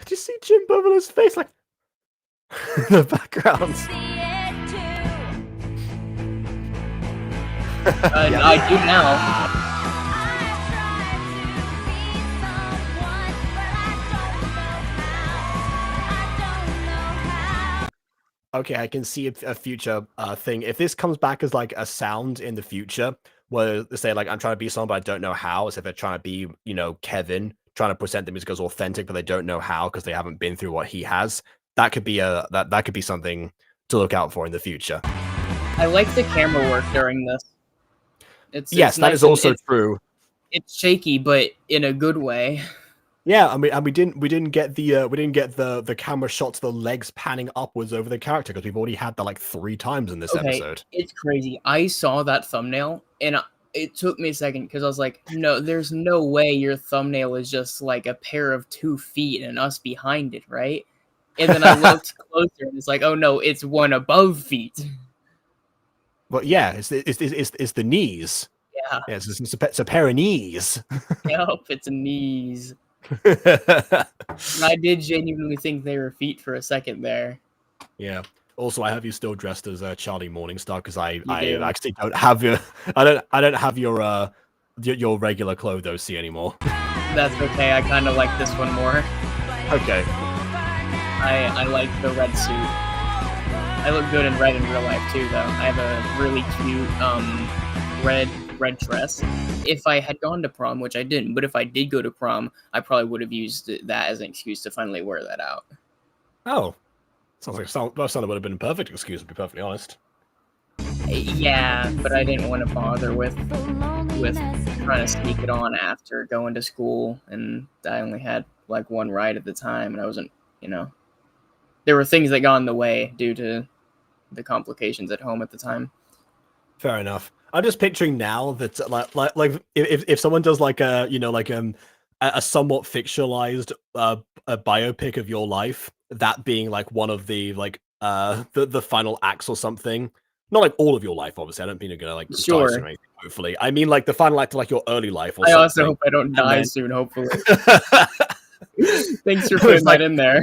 Did you see Jim Bubler's face like in the background? I do now. Okay, I can see a future thing. If this comes back as like a sound in the future, where they say like I'm trying to be someone, but I don't know how, as if they're trying to be, Kevin, trying to present the music as authentic, but they don't know how because they haven't been through what he has. That could be that could be something to look out for in the future. I like the camera work during this. It's that nice is also true. It's shaky, but in a good way. Yeah, I mean, and we didn't get the camera shots, the legs panning upwards over the character because we've already had that like 3 times in this episode. It's crazy. I saw that thumbnail and it took me a second because I was like, no, there's no way your thumbnail is just like a pair of 2 feet and us behind it, right? And then I looked closer and it's like, oh no, it's 1 above feet. Well, yeah, it's the knees. Yeah, it's a pair of knees. Yep, it's knees. I did genuinely think they were feet for a second there. Yeah. Also, I have you still dressed as Charlie Morningstar because I actually don't have your I don't have your regular clothes anymore. That's okay. I kind of like this one more. Okay. I like the red suit. I look good in red in real life too, though. I have a really cute red dress. If I had gone to prom, which I didn't, but if I did go to prom, I probably would have used that as an excuse to finally wear that out. Oh, sounds like that would have been a perfect excuse, to be perfectly honest. Yeah, but I didn't want to bother with trying to sneak it on after going to school, and I only had like 1 ride at the time, and I wasn't, there were things that got in the way due to the complications at home at the time. Fair enough. I'm just picturing now that like if someone does like a a somewhat fictionalized a biopic of your life, that being like one of the like the final acts or something. Not like all of your life, obviously. I don't mean you're gonna like die soon Sure. or anything, hopefully. I mean like the final act of like your early life or I something. also hope I don't And die then- soon, hopefully. Thanks for It's putting like- that in there.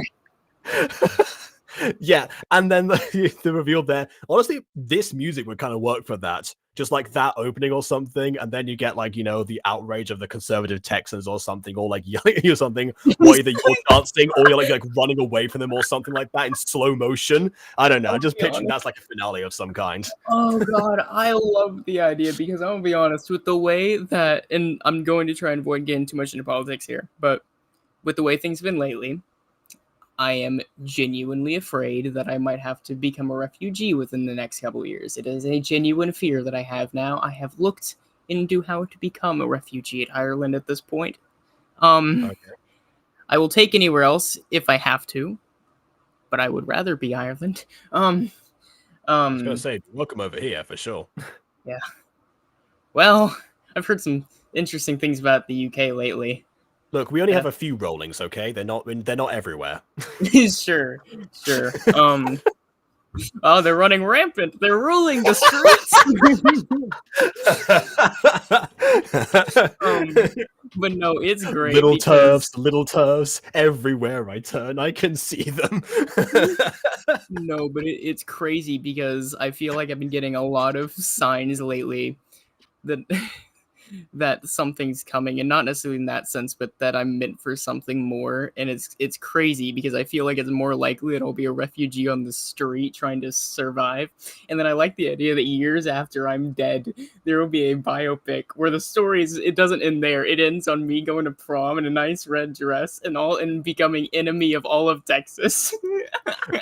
Yeah, and then the reveal there. Honestly, this music would kind of work for that. Just like that opening or something, and then you get like the outrage of the conservative Texans or something, or like yelling at you or something, or either you're dancing or you're like running away from them or something like that in slow motion. I don't know. I'm just picturing that's like a finale of some kind. Oh god, I love the idea because I'm gonna be honest with the way that, and I'm going to try and avoid getting too much into politics here, but with the way things have been lately, I am genuinely afraid that I might have to become a refugee within the next couple of years. It is a genuine fear that I have now. I have looked into how to become a refugee at Ireland at this point. Okay. I will take anywhere else if I have to, but I would rather be Ireland. I was gonna say, welcome over here for sure. Yeah. Well, I've heard some interesting things about the UK lately. Look, we only have a few rollings, okay? They're not everywhere. Sure. Oh, they're running rampant. They're ruling the streets. But no, it's great. Little because- turfs, everywhere I turn, I can see them. No, but it's crazy because I feel like I've been getting a lot of signs lately that that something's coming, and not necessarily in that sense, but that I'm meant for something more. And it's crazy because I feel like it's more likely that I'll be a refugee on the street trying to survive. And then I like the idea that years after I'm dead, there will be a biopic where the story it doesn't end there. It ends on me going to prom in a nice red dress and becoming enemy of all of Texas.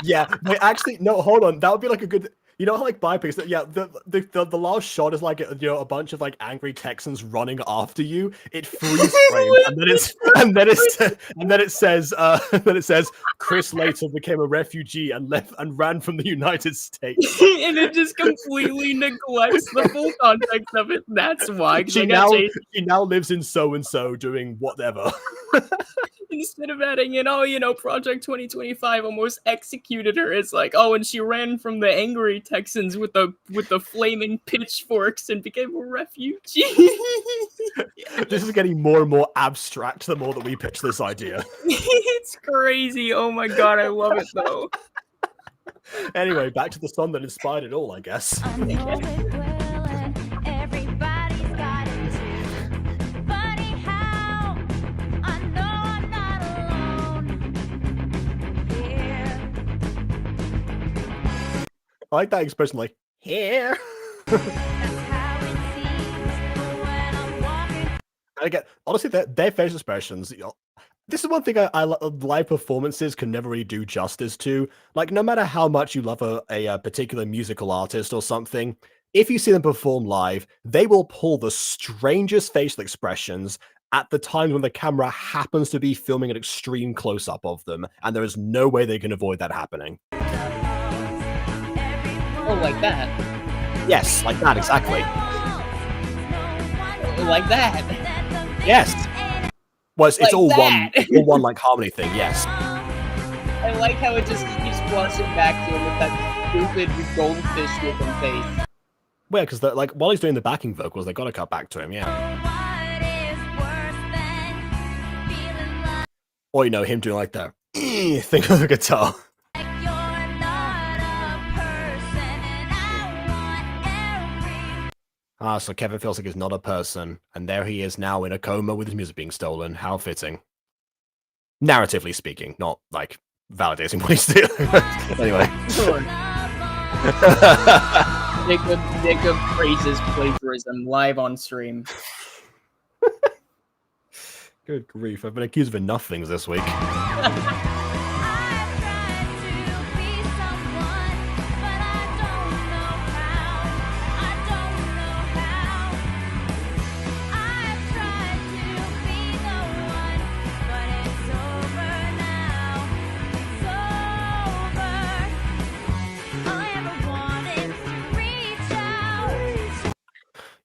Yeah, wait, actually, no, hold on. That would be like a good. You know how like biopics? Yeah, the last shot is like a bunch of like angry Texans running after you. It freeze frames, and then it says Chris later became a refugee and left and ran from the United States. And it just completely neglects the full context of it. That's why. 'cause I got chased. She now lives in so and so doing whatever. Instead of adding in, Project 2025 almost executed her. It's like, and she ran from the angry Texans with the flaming pitchforks and became a refugee. This is getting more and more abstract the more that we pitch this idea. It's crazy. Oh my god, I love it though. Anyway, back to the song that inspired it all, I guess. I like that expression, like, here. I get, honestly, their facial expressions, this is one thing I live performances can never really do justice to. Like, no matter how much you love a particular musical artist or something, if you see them perform live, they will pull the strangest facial expressions at the times when the camera happens to be filming an extreme close-up of them, and there is no way they can avoid that happening. Oh, like that? Yes, like that, exactly. Like that? Yes. Well, it's Like all that. one like harmony thing, yes. I like how it just keeps flashing back to him with that stupid goldfish looking face. Well, because like while he's doing the backing vocals, they gotta cut back to him, yeah. Or him doing like the thing on the guitar. So Kevin feels like he's not a person, and there he is now in a coma with his music being stolen. How fitting. Narratively speaking, not like validating what he's doing. Anyway. Sure. Jacob praises plagiarism live on stream. Good grief, I've been accused of enough things this week.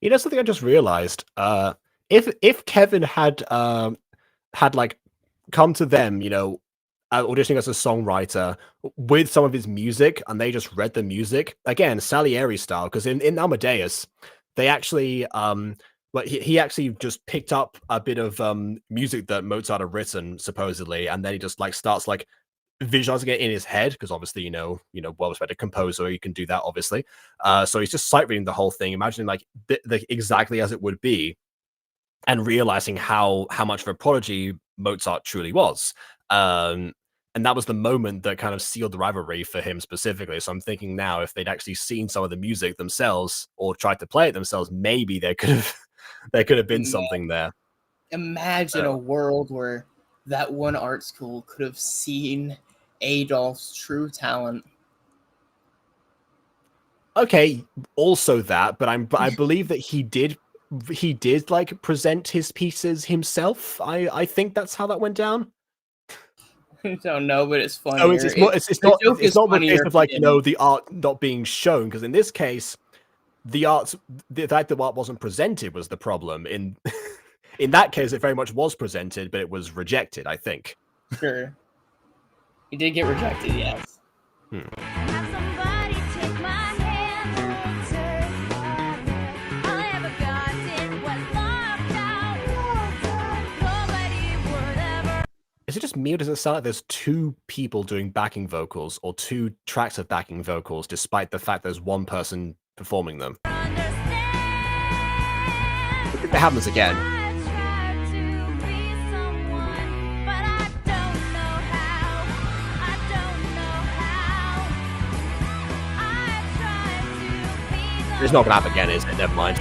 You know something I just realized? If Kevin had like come to them, auditioning as a songwriter with some of his music, and they just read the music again, Salieri style, because in Amadeus, they actually but he actually just picked up a bit of music that Mozart had written supposedly, and then he just like starts like visualizing it in his head because obviously well-respected composer, you can do that obviously. So he's just sight reading the whole thing, imagining like exactly as it would be, and realizing how much of a prodigy Mozart truly was. And that was the moment that kind of sealed the rivalry for him specifically. So I'm thinking now, if they'd actually seen some of the music themselves or tried to play it themselves, maybe there could have been something there. Imagine a world where that one art school could have seen Adolf's true talent. Okay, also that, but I believe that he did like present his pieces himself. I think that's how that went down. I don't know, but it's funny. So it's not the case of like the art not being shown, because in this case, the fact that art wasn't presented was the problem. In that case, it very much was presented, but it was rejected, I think. Sure. He did get rejected, yes. Is it just me, or does it sound like there's two people doing backing vocals or two tracks of backing vocals, despite the fact there's one person performing them? If it happens again. It's not gonna happen again, is it? Never mind.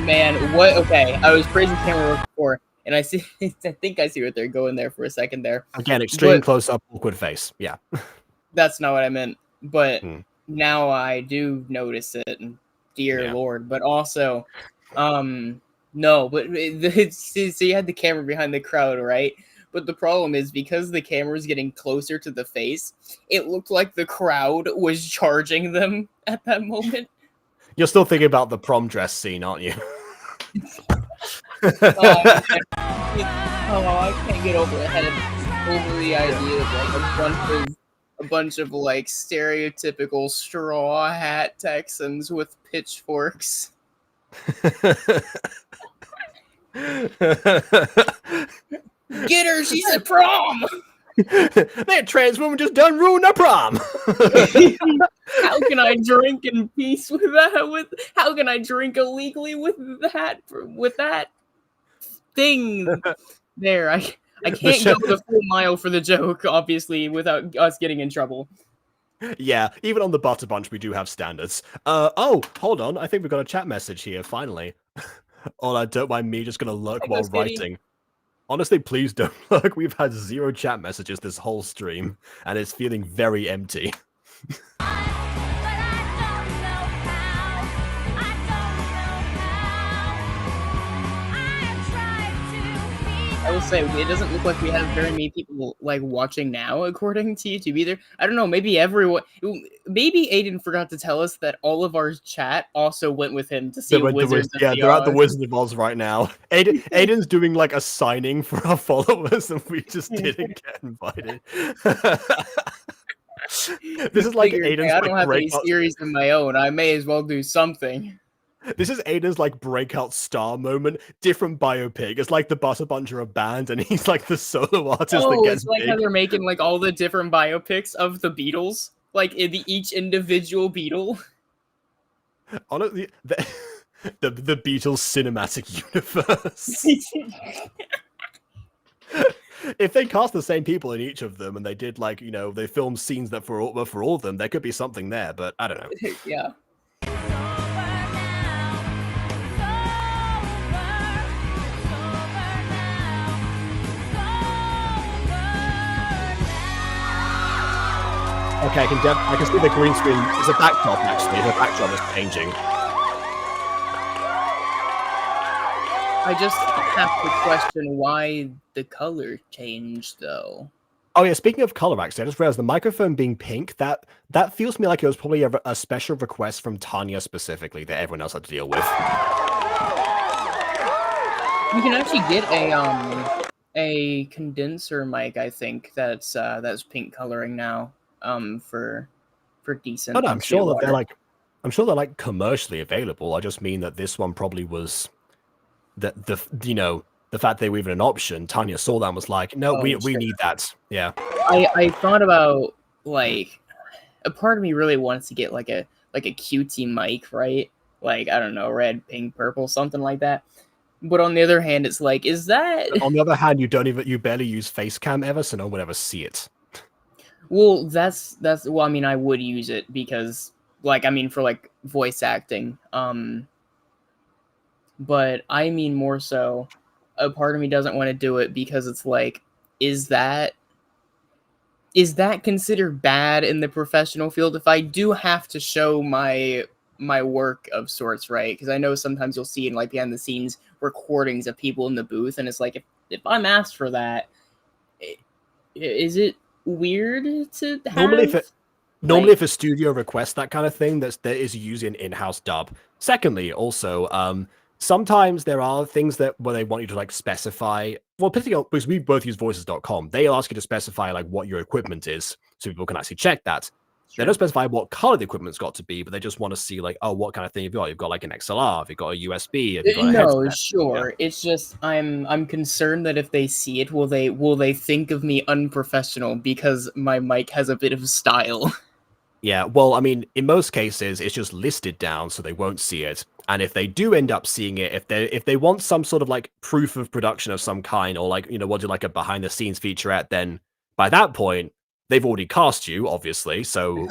Man, what? Okay, I was praising camera work before, and I think I see what they're going there for a second there. Again, extreme close-up, awkward face. Yeah. That's not what I meant, but now I do notice it, and dear Lord. But also, no, but so you had the camera behind the crowd, right? But the problem is, because the camera's getting closer to the face, it looked like the crowd was charging them at that moment. You're still thinking about the prom dress scene, aren't you? I can't get over the idea of like a bunch of like stereotypical straw hat Texans with pitchforks. Get her! She's at prom. That trans woman just done ruined our prom. How can I drink in peace with that? How can I drink illegally with that thing there? I can't go the full mile for the joke, obviously, without us getting in trouble. Yeah, even on the Butter Bunch, we do have standards. Oh, hold on. I think we've got a chat message here, finally. Oh, don't mind me just gonna lurk while writing. Honestly, please don't look. We've had 0 chat messages this whole stream, and it's feeling very empty. I will say, it doesn't look like we have very many people like watching now, according to YouTube either. I don't know, maybe everyone... Maybe Aidan forgot to tell us that all of our chat also went with him to see Wizards of Yeah, the they're at the Oz. Wizard of Oz right now. Aidan's doing like a signing for our followers, and we just didn't get invited. This is like Aidan's I don't have any breakout... series of my own. I may as well do something. This is Aidan's like breakout star moment. Different biopic. It's like the Butter Bunch are a band, and he's like the solo artist that gets it's like big. how they're making like all the different biopics of the Beatles, like in each individual Beatle. Honestly, the Beatles cinematic universe. If they cast the same people in each of them, and they did like they filmed scenes that were for all of them, there could be something there. But I don't know. Yeah. Okay, I can see the green screen. It's a backdrop actually. The backdrop is changing. I just have to question why the color changed, though. Oh yeah, speaking of color, actually, I just realized the microphone being pink. That feels to me like it was probably a special request from Tanya specifically that everyone else had to deal with. You can actually get a condenser mic, I think that's pink coloring now. For decent Oh, no, on-sphere water. I'm sure they're like commercially available. I just mean that this one probably was the fact they were even an option. Tanya saw that and was like, no, we sure. need that. Yeah. I thought about like a part of me really wants to get like a cutesy mic, right? Like, I don't know, red, pink, purple, something like that. But on the other hand, it's like, is that On the other hand, you barely use face cam ever, so no one would ever see it. well, that's well, I mean, I would use it because like, I mean, for like voice acting. But I mean more so a part of me doesn't want to do it because it's like, is that considered bad in the professional field if I do have to show my work of sorts, right? Because I know sometimes you'll see in like behind the scenes recordings of people in the booth, and it's like, if I'm asked for that, is it weird to have? Normally, if a studio requests that kind of thing, that is usually an in-house dub. Secondly, also, sometimes there are things where they want you to like specify. Well, particularly because we both use voices.com, they'll ask you to specify like what your equipment is, so people can actually check that. They don't specify what color the equipment's got to be, but they just want to see like, oh, what kind of thing you've got. You've got like an XLR, have you got a USB, have you got a headset? Sure. Yeah. It's just I'm concerned that if they see it, will they think of me unprofessional because my mic has a bit of style? Yeah, well, I mean, in most cases, it's just listed down, so they won't see it. And if they do end up seeing it, if they want some sort of like proof of production of some kind, or like want to like a behind the scenes featurette, then by that point they've already cast you, obviously. So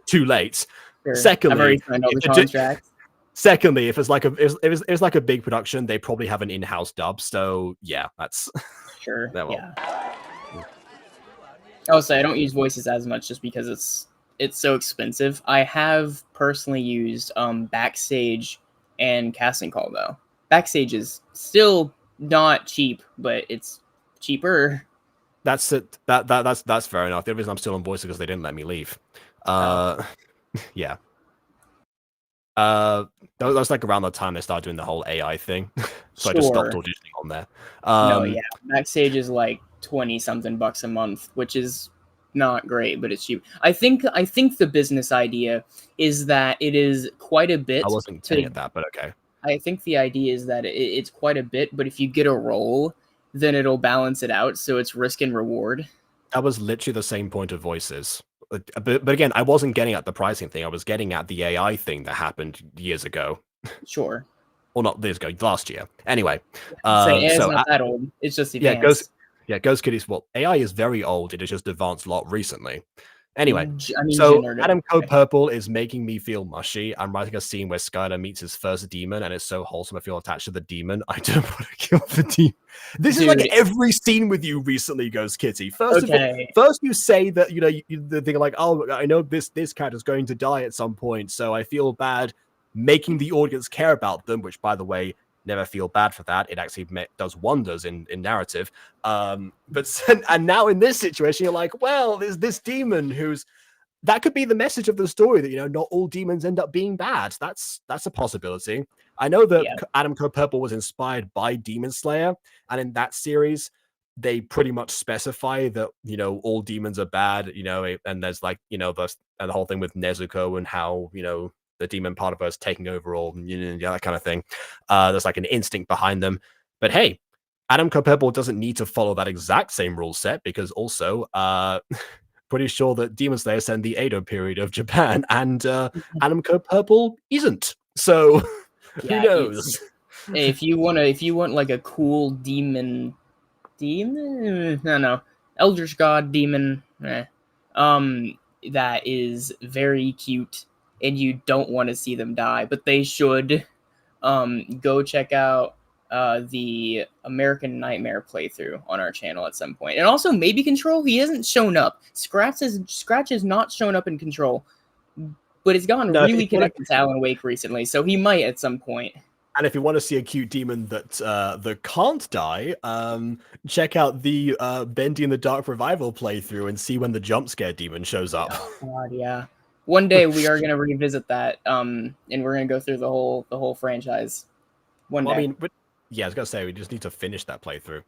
too late. Sure. Secondly, I've already signed all the contracts. Secondly, if it's like if like a big production, they probably have an in-house dub. So yeah, that's sure. Well. Yeah. I'll say I don't use voices as much just because it's so expensive. I have personally used Backstage and Casting Call though. Backstage is still not cheap, but it's cheaper. That's it. That's fair enough. The only reason I'm still on voice is because they didn't let me leave. Yeah. That was like around the time they started doing the whole AI thing, so I just stopped auditioning on there. No, yeah, Backstage is like 20 something bucks a month, which is not great, but it's cheap. I think the business idea is that it is quite a bit. I wasn't saying that, but okay. I think the idea is that it's quite a bit, but if you get a role, then it'll balance it out, so it's risk and reward. That was literally the same point of voices. But again, I wasn't getting at the pricing thing. I was getting at the AI thing that happened years ago. Sure. Well, not years ago, last year. Anyway. It's not that old. It's just advanced. Ghost Kitty's, well, AI is very old. It has just advanced a lot recently. Anyway, I mean, so Adam Code Purple is making me feel mushy. I'm writing a scene where Skylar meets his first demon, and it's so wholesome I feel attached to the demon. I don't want to kill the demon. This is like every scene with you recently, Ghost Kitty. First you say that the thing like, oh, I know this cat is going to die at some point, so I feel bad making the audience care about them. Which, by the way, never feel bad for that. It actually does wonders in narrative. And now in this situation, you're like, well, there's this demon that could be the message of the story that, not all demons end up being bad. That's a possibility. I know that Adam Code Purple was inspired by Demon Slayer. And in that series, they pretty much specify that, all demons are bad, and there's like, the whole thing with Nezuko and how, the demon part of us taking over all, that kind of thing. There's like an instinct behind them. But hey, Adam Code Purple doesn't need to follow that exact same rule set because also pretty sure that Demon Slayer sent the Edo period of Japan and Adam Code Purple isn't. So who knows? If you want like a cool demon, Eldritch God demon, that is very cute. And you don't want to see them die, but they should go check out the American Nightmare playthrough on our channel at some point. And also maybe Control. He hasn't shown up. Scratch has not shown up in Control, but it's gotten really connected to Alan Wake recently, so he might at some point. And if you want to see a cute demon that can't die, check out the Bendy in the Dark revival playthrough and see when the jump scare demon shows up. Oh God, yeah. One day we are gonna revisit that, and we're gonna go through the whole franchise. One Well, day. I mean, yeah, I was gonna say we just need to finish that playthrough.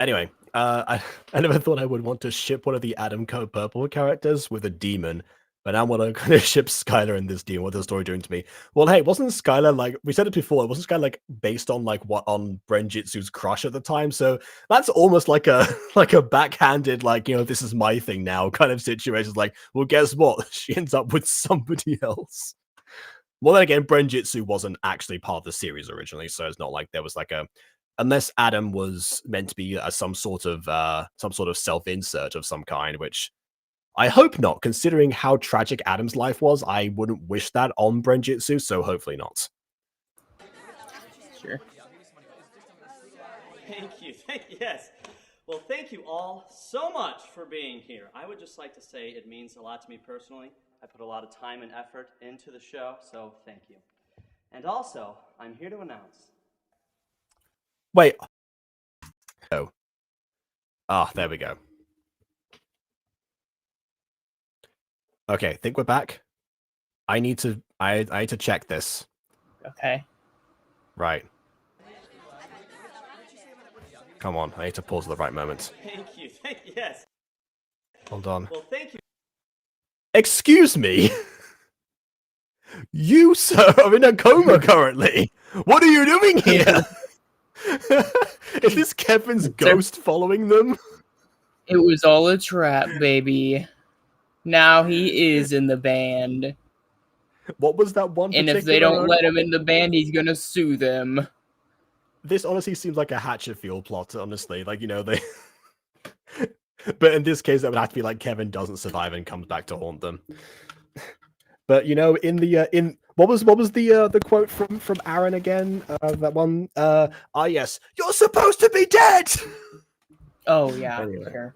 Anyway, I never thought I would want to ship one of the Adam Code Purple characters with a demon, but now I want to kind of ship Skylar and this demon. What's the story doing to me? Well, hey, wasn't Skylar like we said it before? Wasn't Skylar like based on like what on Brenjitsu's crush at the time? So that's almost like a like a backhanded like this is my thing now kind of situation. Like, well, guess what? She ends up with somebody else. Well, then again, Brenjitsu wasn't actually part of the series originally, so it's not like there was like a unless Adam was meant to be some sort of self-insert of some kind, which I hope not, considering how tragic Adam's life was. I wouldn't wish that on Brenjitsu, so hopefully not. Sure. Thank you. Yes. Well, thank you all so much for being here. I would just like to say it means a lot to me personally. I put a lot of time and effort into the show, so thank you. And also, I'm here to announce. Wait. Oh. Ah, there we go. Okay, I think we're back. I need to check this. Okay. Right. Come on, I need to pause at the right moment. Thank you. Yes. Hold on. Well, thank you. Excuse me? You, sir, are in a coma currently. What are you doing here? Is this Kevin's ghost following them? It was all a trap, baby. Now he is in the band. What was that one? And if they don't let him in the band, he's gonna sue them. This honestly seems like a Hatchetfield plot, honestly. Like, they... But in this case, that would have to be like Kevin doesn't survive and comes back to haunt them. But, in the... What was the quote from Aaron again? That one? Yes. You're supposed to be dead! Oh, yeah. Anyway. Sure.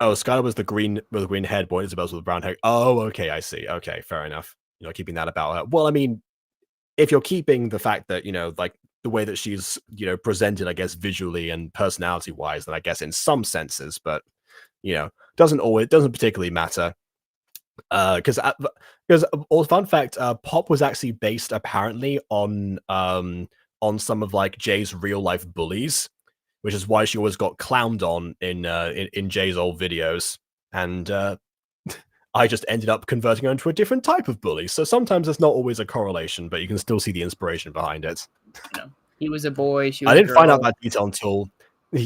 Skylar was the green haired boy, Isabel's with the brown hair. Oh, okay, I see. Okay, fair enough. You're not keeping that about her. Well, I mean, if you're keeping the fact that, like the way that she's, presented, I guess, visually and personality wise, then I guess in some senses, but, doesn't particularly matter. Because fun fact, Pop was actually based apparently on some of like Jay's real life bullies, which is why she always got clowned on in Jay's old videos, and I just ended up converting her into a different type of bully. So sometimes there's not always a correlation, but you can still see the inspiration behind it. He was a boy. She was I didn't a find out girl. that detail until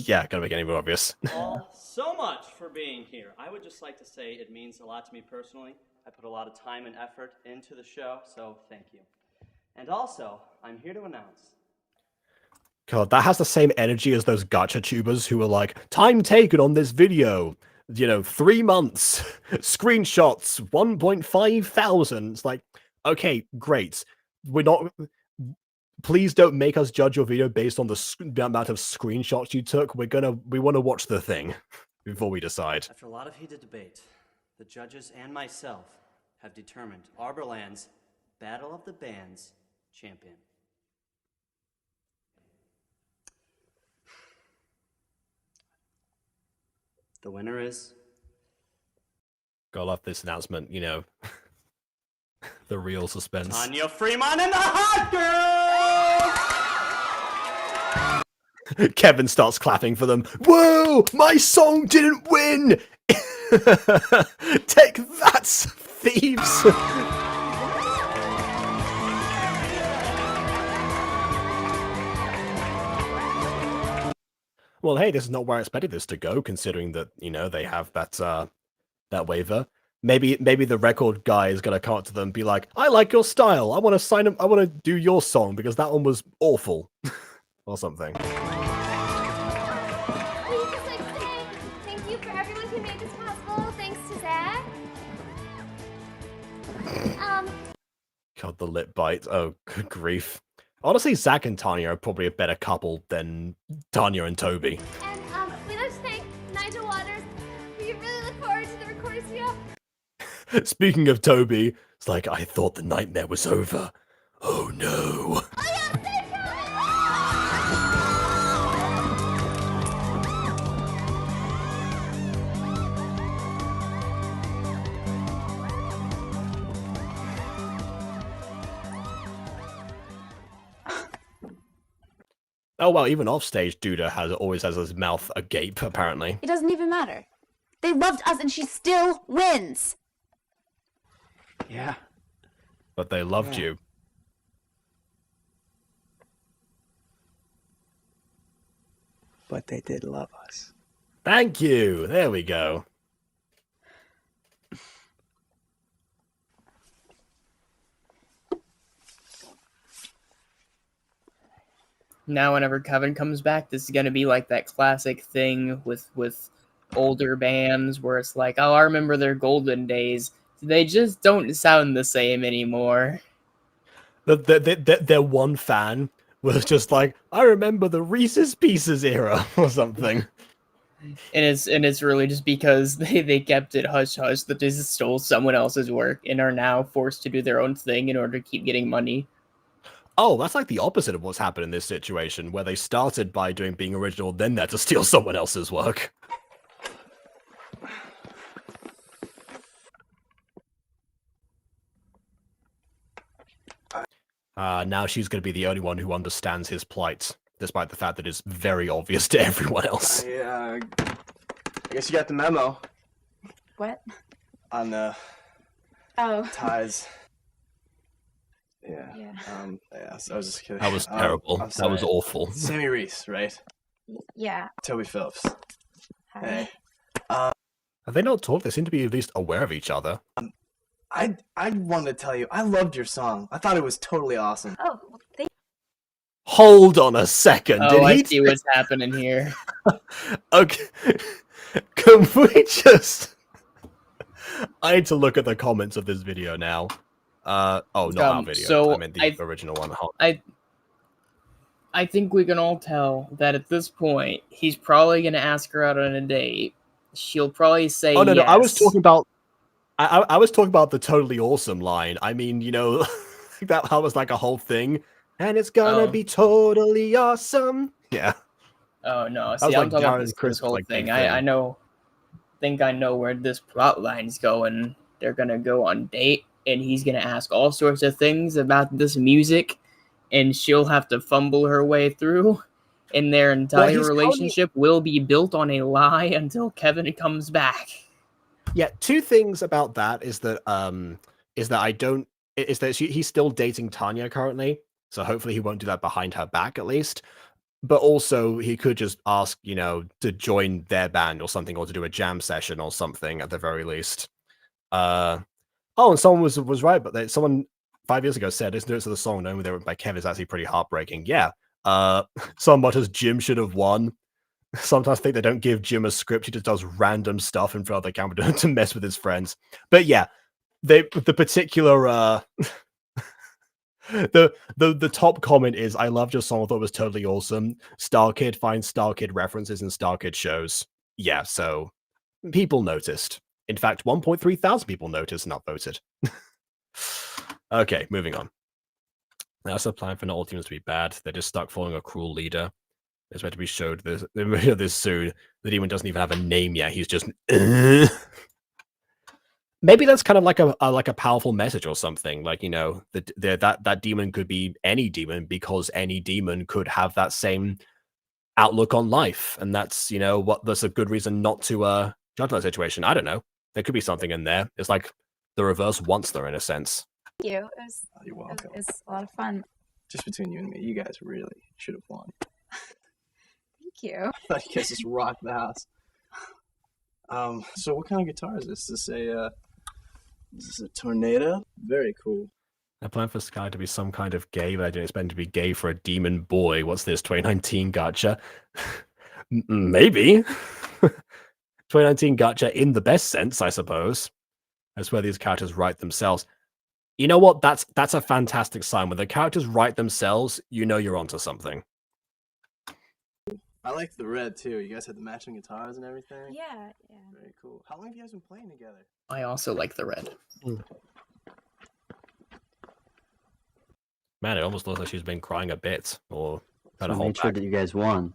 gotta make it any more obvious. All so much for being here. I would just like to say it means a lot to me personally. I put a lot of time and effort into the show, so thank you. And also, I'm here to announce. God, that has the same energy as those gacha tubers who were like, time taken on this video, 3 months, screenshots, 1.5 thousand. It's like, okay, great. Please don't make us judge your video based on the amount of screenshots you took. We want to watch the thing before we decide. After a lot of heated debate, the judges and myself have determined Arborland's Battle of the Bands champion. The winner is... Gotta love this announcement, the real suspense. Tanya Fremont and the Hot Girls! Kevin starts clapping for them. Whoa! My song didn't win! Take that, thieves! Well, hey, this is not where I expected this to go, considering that, they have that waiver. Maybe the record guy is gonna come up to them and be like, I like your style. I want to sign up. I want to do your song because that one was awful. Or something. We'd just like to say thank you for everyone who made this possible. Thanks to Zach. God, the lip bite. Oh, good grief. Honestly, Zach and Tanya are probably a better couple than Tanya and Toby. And we'd like to thank Nigel Waters. We really look forward to the recording studio. Speaking of Toby, it's like, I thought the nightmare was over. Oh no. Oh well, even off stage, Duda always has his mouth agape, apparently. It doesn't even matter. They loved us and she still wins. Yeah. But they loved you. But they did love us. Thank you. There we go. Now whenever Kevin comes back, this is gonna be like that classic thing with older bands where it's like, oh, I remember their golden days. They just don't sound the same anymore. Their one fan was just like, I remember the Reese's Pieces era or something. And it's really just because they kept it hush hush that they just stole someone else's work and are now forced to do their own thing in order to keep getting money. Oh, that's like the opposite of what's happened in this situation, where they started by being original, then they're to steal someone else's work. Now she's going to be the only one who understands his plight, despite the fact that it's very obvious to everyone else. I guess you got the memo. What? On the ties. Yeah. Yeah, so I was just kidding. That was terrible. That was awful. Sammy Reese, right? Yeah. Toby Phillips. Hi. Hey. Have they not talked? They seem to be at least aware of each other. I wanted to tell you, I loved your song. I thought it was totally awesome. Oh, well, thank Hold on a second. Oh, I see what's happening here. Okay. Can we just... I need to look at the comments of this video now. Not our video. So I meant the original one. I think we can all tell that at this point, he's probably going to ask her out on a date. She'll probably say no, yes. I was talking about... I was talking about the totally awesome line. I mean, that was like a whole thing. And it's gonna be totally awesome. Yeah. Oh, no. That See, was I'm like talking about Darren this Criss' whole like, thing. big I think I know where this plot line's going. They're going to go on date, and he's going to ask all sorts of things about this music, and she'll have to fumble her way through, and their entire relationship will be built on a lie until Kevin comes back. Yeah, two things about that is that he's still dating Tanya currently, so hopefully he won't do that behind her back at least. But also he could just ask, to join their band or something, or to do a jam session or something at the very least. And someone was right, but someone 5 years ago said lyrics of the song known written by Kevin is actually pretty heartbreaking. Yeah. Someone mutters Jim should have won. Sometimes I think they don't give Jim a script. He just does random stuff in front of the camera to mess with his friends. But yeah, the particular the top comment is, I loved your song, I thought it was totally awesome. Starkid finds Starkid references in Starkid shows. Yeah, so people noticed. In fact, 1.3 thousand people noticed, not voted. Okay, moving on. That's a plan for not all teams to be bad. They're just stuck following a cruel leader. It's meant to be showed this soon. The demon doesn't even have a name yet. He's just maybe that's kind of like a powerful message or something. Like, that demon could be any demon, because any demon could have that same outlook on life, and that's that's a good reason not to judge that situation. I don't know. There could be something in there. It's like the reverse Onceler in a sense. you. It was, You're welcome. it was a lot of fun. Just between you and me, you guys really should have won. Thank you. I thought you guys just rocked the house. So what kind of guitar is this? Is this a Tornado? Very cool. I plan for Sky to be some kind of gay, but I didn't expect him to be gay for a demon boy. What's this, 2019 gotcha? Maybe. 2019 gotcha in the best sense, I suppose. That's where these characters write themselves. You know what? That's a fantastic sign. When the characters write themselves, you're onto something. I like the red too. You guys had the matching guitars and everything? Yeah. Very cool. How long have you guys been playing together? I also like the red. Man, it almost looks like she's been crying a bit, or So trying I to hold made sure back. that you guys won.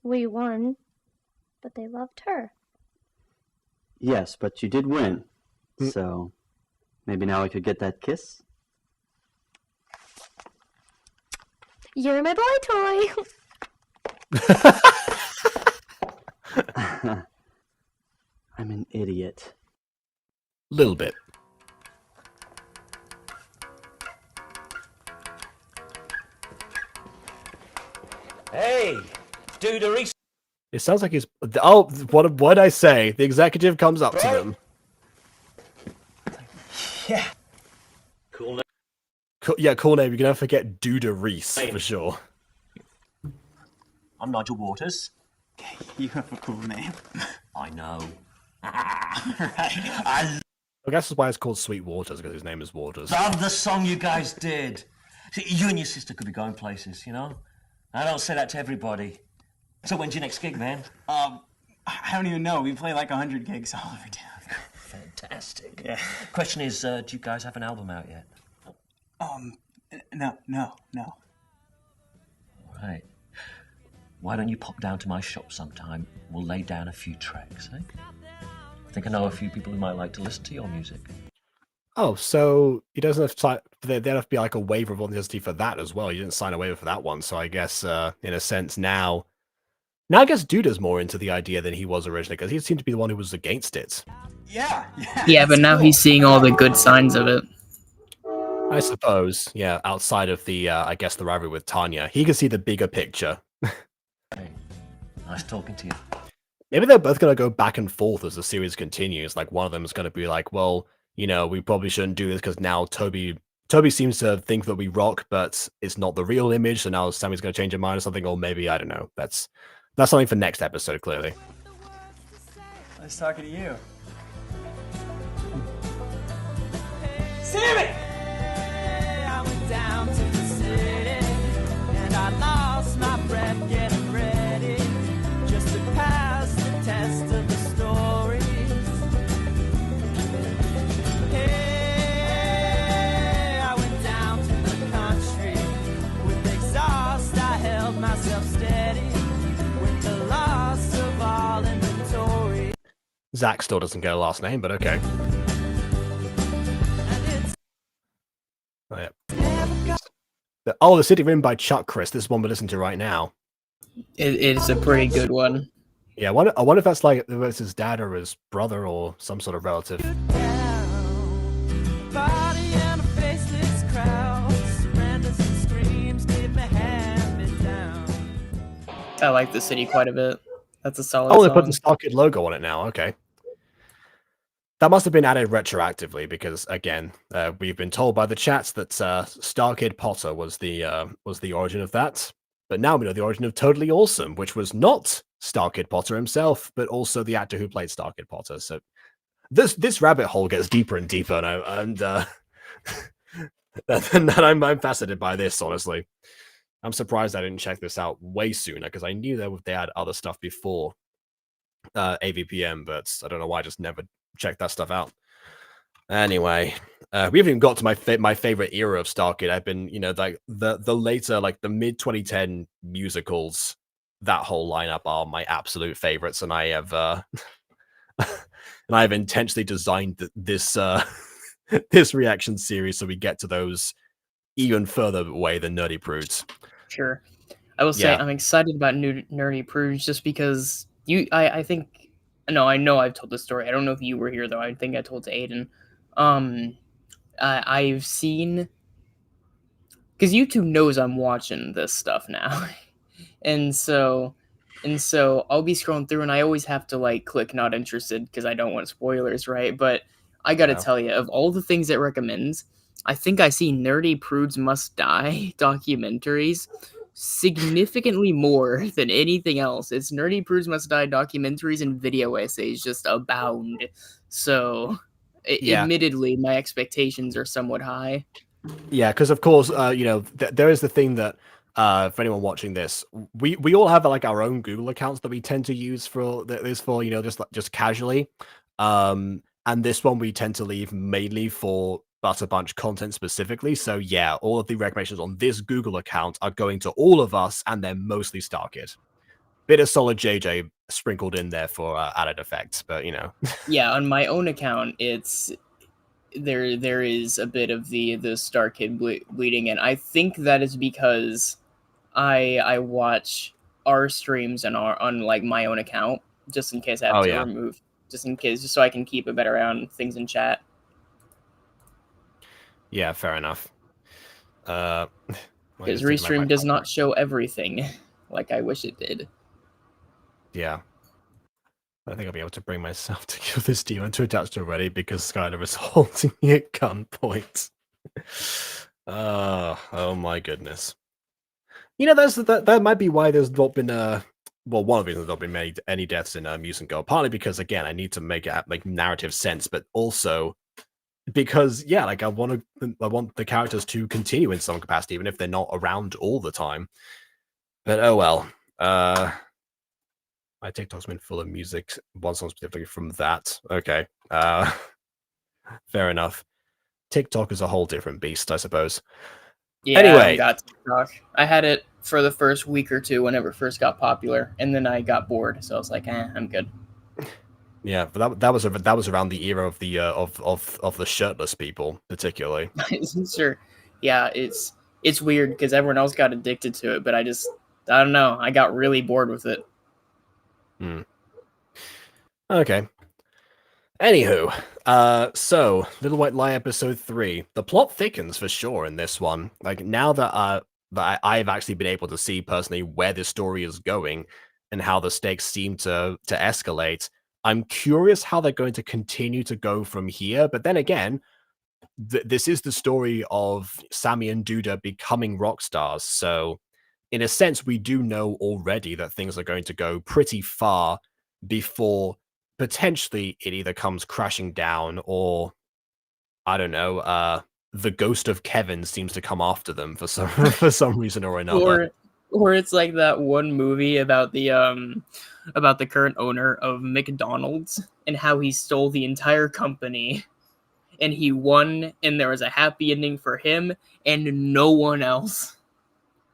We won, but they loved her. Yes, but you did win. Mm. So maybe now we could get that kiss? You're my boy toy. I'm an idiot. Little bit. Hey, do the research. It sounds like he's. Oh, what I say? The executive comes up to them. Yeah. Cool. Cool name. You're gonna forget Duda Reese for sure. I'm Nigel Waters. You have a cool name. I know. I guess that's why it's called Sweet Waters, because his name is Waters. Love the song you guys did. See, you and your sister could be going places, you know? I don't say that to everybody. So when's your next gig, man? I don't even know. We play like 100 gigs all over town. Fantastic. Yeah. Question is, do you guys have an album out yet? No. Right. Why don't you pop down to my shop sometime? We'll lay down a few tracks, eh? I think I know a few people who might like to listen to your music. Oh, so he doesn't have to. There'd have to be like a waiver of authenticity for that as well. You didn't sign a waiver for that one, so I guess in a sense now I guess Duda's more into the idea than he was originally, because he seemed to be the one who was against it. Yeah. Yeah, but now he's seeing all the good signs of it. I suppose, yeah. Outside of the, I guess the rivalry with Tanya, he can see the bigger picture. Hey, nice talking to you. Maybe they're both going to go back and forth as the series continues. Like, one of them is going to be like, well, you know, we probably shouldn't do this because now Toby seems to think that we rock, but it's not the real image, so now Sammy's going to change her mind or something, or maybe, I don't know. That's something for next episode, clearly. Nice talking to you. Sammy! I went down to the city and I lost my breath getting ready just to pass the test of the stories. Hey, I went down to the country with exhaust. I held myself steady with the loss of all inventory. Zach still doesn't get a last name, but okay. Oh, yeah. Oh, the city written by Chuck Chris. This is one we're listening to right now. It's a pretty good one. Yeah, I wonder if that's like if it's his dad or his brother or some sort of relative. Body and a faceless crowd surrenders and screams, keep me hand me down. I like the city quite a bit. That's a solid Oh, they song. put the Starkid logo on it now. Okay. That must have been added retroactively because, again, we've been told by the chats that Starkid Potter was the origin of that. But now we know the origin of Totally Awesome, which was not Starkid Potter himself, but also the actor who played Starkid Potter. So this rabbit hole gets deeper and deeper, and I'm fascinated by this. Honestly, I'm surprised I didn't check this out way sooner because I knew they had other stuff before AVPM, but I don't know why I just never checked that stuff out. Anyway, we haven't even got to my favorite era of Starkid. I've been, like the later, like the mid 2010 musicals. That whole lineup are my absolute favorites, and I have intentionally designed this this reaction series so we get to those even further away than Nerdy Prudes. Sure, I will say I'm excited about Nerdy Prudes just because I think. No, I know I've told this story. I don't know if you were here though. I think I told to Aidan. I've seen because YouTube knows I'm watching this stuff now, and so I'll be scrolling through, and I always have to like click not interested because I don't want spoilers, right? But I gotta tell you, of all the things it recommends, I think I see Nerdy Prudes Must Die documentaries significantly more than anything else. It's Nerdy Prudes Must Die documentaries and video essays just abound. So, admittedly, my expectations are somewhat high. Yeah, because of course, there is the thing that for anyone watching this, we all have like our own Google accounts that we tend to use for just casually. And this one we tend to leave mainly for Butter Bunch content specifically. So yeah, all of the recommendations on this Google account are going to all of us, and they're mostly Starkid. Bit of solid JJ sprinkled in there for added effects, but you know. Yeah, on my own account, it's there is a bit of the Starkid bleeding in. I think that is because I watch our streams on like my own account just in case I have Oh, to yeah. remove, just in case, just so I can keep a better eye on things in chat. Yeah, fair enough. Because Restream does not show everything like I wish it did. Yeah. I think I'll be able to bring myself to kill this demon to attach to already because Skylar is holding me at gunpoint. Oh my goodness. You know, that might be why there's not been well, one of the reasons there's not been made any deaths in Muse and Go. Partly because again, I need to make it make narrative sense, but also because yeah, like I want the characters to continue in some capacity, even if they're not around all the time. But oh well. My TikTok's been full of music. One song specifically from that. Okay. Fair enough. TikTok is a whole different beast, I suppose. Yeah, anyway, I don't got TikTok. I had it for the first week or two whenever it first got popular, and then I got bored, so I was like, I'm good. Yeah, but that was around the era of the of the shirtless people, particularly. Sure. Yeah, it's weird because everyone else got addicted to it, but I don't know. I got really bored with it. Okay. Anywho, so Little White Lie episode 3. The plot thickens for sure in this one. Like now that I've actually been able to see personally where this story is going and how the stakes seem to escalate. I'm curious how they're going to continue to go from here. But then again, this is the story of Sammy and Duda becoming rock stars. So in a sense, we do know already that things are going to go pretty far before potentially it either comes crashing down or I don't know, the ghost of Kevin seems to come after them for some reason or another. Or it's like that one movie about the current owner of McDonald's and how he stole the entire company and he won and there was a happy ending for him and no one else.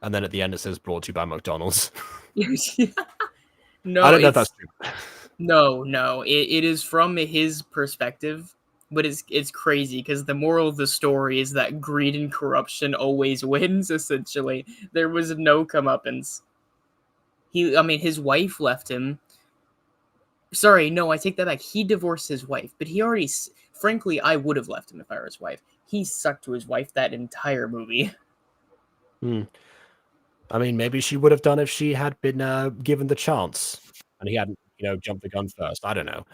And then at the end it says brought to you by McDonald's. No, I don't know if that's true. No, it is from his perspective, but it's crazy because the moral of the story is that greed and corruption always wins. Essentially, there was no comeuppance. His wife left him. Sorry, no, I take that back. He divorced his wife, but he already. Frankly, I would have left him if I were his wife. He sucked to his wife that entire movie. I mean, maybe she would have done if she had been given the chance and he hadn't, jumped the gun first. I don't know.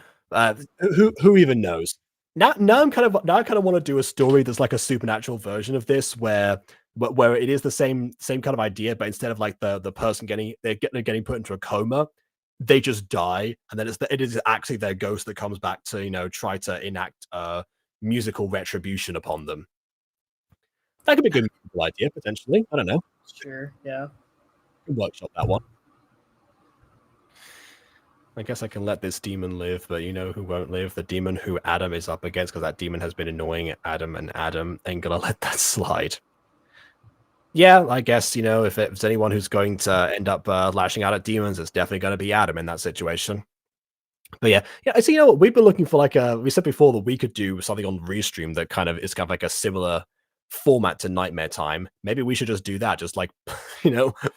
Who even knows? Now I kind of want to do a story that's like a supernatural version of this, where it is the same kind of idea, but instead of like the person getting put into a coma, they just die, and then it is actually their ghost that comes back to try to enact musical retribution upon them. That could be a good idea potentially. I don't know. Sure, yeah. Workshop that one. I guess I can let this demon live, but you know who won't live? The demon who Adam is up against, because that demon has been annoying Adam, and Adam ain't gonna let that slide. Yeah, I guess, if it's anyone who's going to end up lashing out at demons, it's definitely going to be Adam in that situation. But yeah, so you know what? We've been looking for we said before that we could do something on Restream that is kind of like a similar format to Nightmare Time. Maybe we should just do that. Just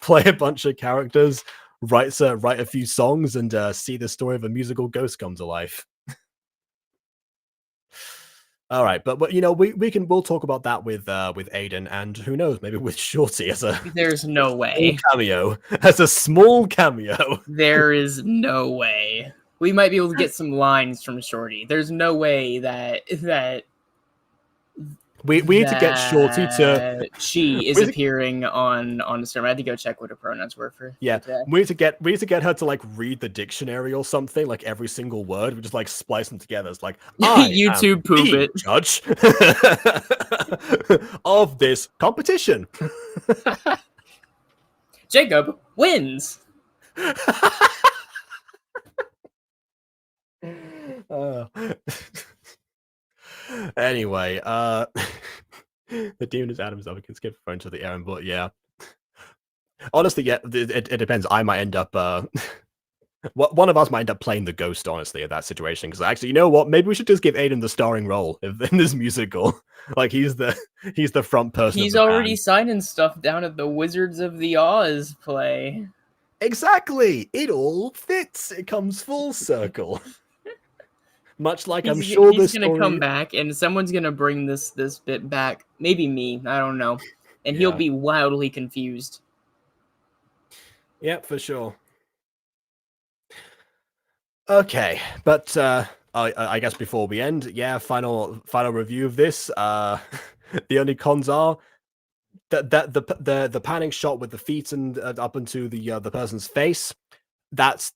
play a bunch of characters, write a few songs, and see the story of a musical ghost come to life. All right, but we'll talk about that with Aidan, and who knows, maybe with Shorty as a there's no way cameo, as a small cameo. There is no way. We might be able to get some lines from Shorty. There's no way that we need to get Shorty to she is appearing on the stream. I had to go check what her pronouns were for. Yeah, we need to get her to read the dictionary or something, like every single word. We just splice them together. It's like YouTube poop it, judge of this competition. Jacob wins. Anyway, The demon is Adam himself. We can skip phone to the Aaron, but yeah. Honestly, yeah, it depends. I might end up one of us might end up playing the ghost, honestly, in that situation. Because actually, you know what? Maybe we should just give Aidan the starring role in this musical. Like he's the front person. He's of the already band. signing stuff down at the Wizards of the Oz play. Exactly. It all fits. It comes full circle. Much like I'm sure he's this gonna story... come back, and someone's gonna bring this bit back. Maybe me. I don't know, and he'll Yeah. be wildly confused. Yeah, for sure. Okay, but I guess before we end, yeah, final review of this. The only cons are that the panning shot with the feet and up into the person's face. That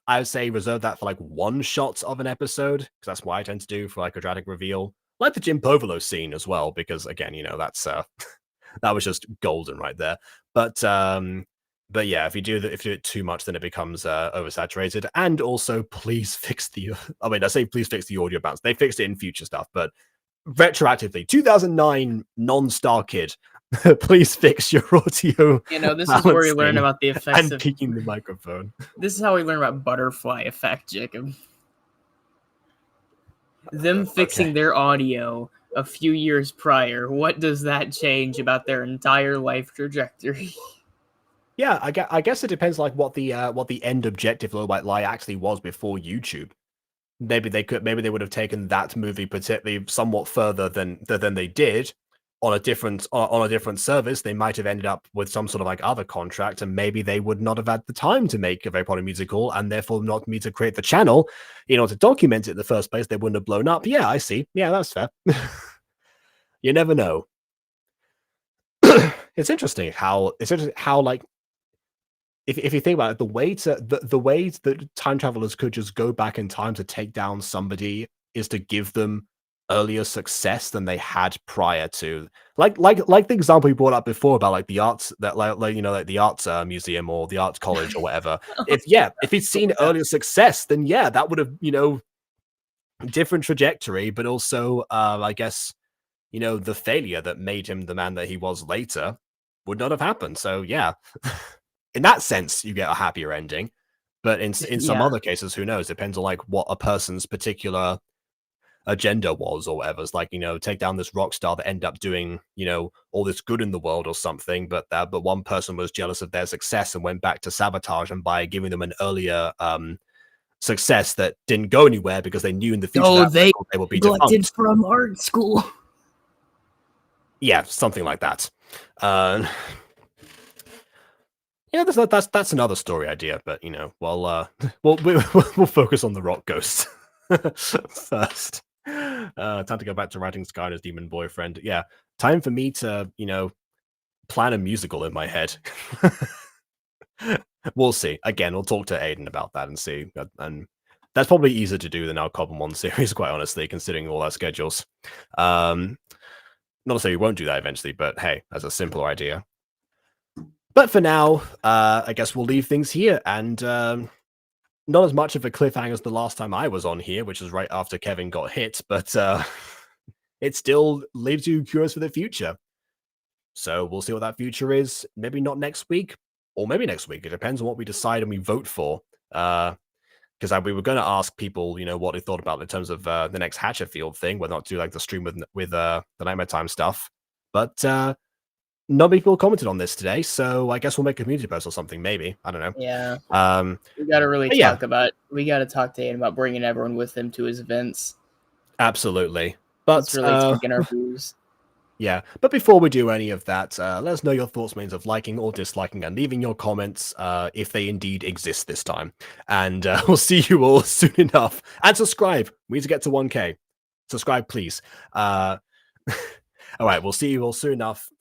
I would say reserve that for like one shot of an episode, because that's what I tend to do for like a dramatic reveal, like the Jim Povolo scene as well, because again, you know, that's that was just golden right there. But yeah, if you do it too much, then it becomes oversaturated. And also, please fix the. I mean, I say please fix the audio bounce. They fixed it in future stuff, but retroactively, 2009 non-Starkid. Please fix your audio. You know, this is where you learn balancing about the effects and of peaking the microphone. This is how we learn about butterfly effect, Jacob. Them fixing their audio a few years prior. What does that change about their entire life trajectory? Yeah, I guess it depends, like what the end objective of like lie actually was before YouTube. Maybe they would have taken that movie particularly somewhat further than they did on a different service. They might have ended up with some sort of like other contract, and maybe they would not have had the time to make a very popular musical, and therefore not me to create the channel in order to document it in the first place. They wouldn't have blown up. Yeah, I see. Yeah, that's fair. You never know. It's interesting how like if you think about it, the way that time travelers could just go back in time to take down somebody is to give them earlier success than they had prior to, like the example we brought up before about like the arts that like you know, like the arts museum or the arts college or whatever. If he'd seen earlier success, then yeah, that would have, you know, different trajectory, but also I guess, you know, the failure that made him the man that he was later would not have happened. So yeah. In that sense, you get a happier ending, but in some other cases, who knows? Depends on like what a person's particular agenda was or whatever. It's like, you know, take down this rock star that ended up doing, you know, all this good in the world or something, but one person was jealous of their success and went back to sabotage them by giving them an earlier success that didn't go anywhere because they knew in the future they would be defunct from art school. Yeah, something like that. Yeah, that's another story idea, but you know, we'll focus on the rock ghost first. Time to go back to writing Skylar's demon boyfriend. Yeah, time for me to, you know, plan a musical in my head. We'll see. Again, we'll talk to Aidan about that and see. And that's probably easier to do than our Cobham 1 series, quite honestly, considering all our schedules. Not to say we won't do that eventually, but hey, that's a simpler idea. But for now, I guess we'll leave things here, and not as much of a cliffhanger as the last time I was on here, which was right after Kevin got hit, but it still leaves you curious for the future. So we'll see what that future is. Maybe not next week, or maybe next week. It depends on what we decide and we vote for. Because we were going to ask people, you know, what they thought about in terms of the next Hatchetfield thing, whether or not to do like the stream with the Nightmare Time stuff. But not many people commented on this today, so I guess we'll make a community post or something. Maybe, I don't know. Yeah. We got to really talk about. We got to talk to Aidan about bringing everyone with him to his events. Absolutely, but it's really taking our views. Yeah, but before we do any of that, let us know your thoughts, means of liking or disliking, and leaving your comments if they indeed exist this time. And we'll see you all soon enough. And subscribe. We need to get to 1K. Subscribe, please. All right, we'll see you all soon enough.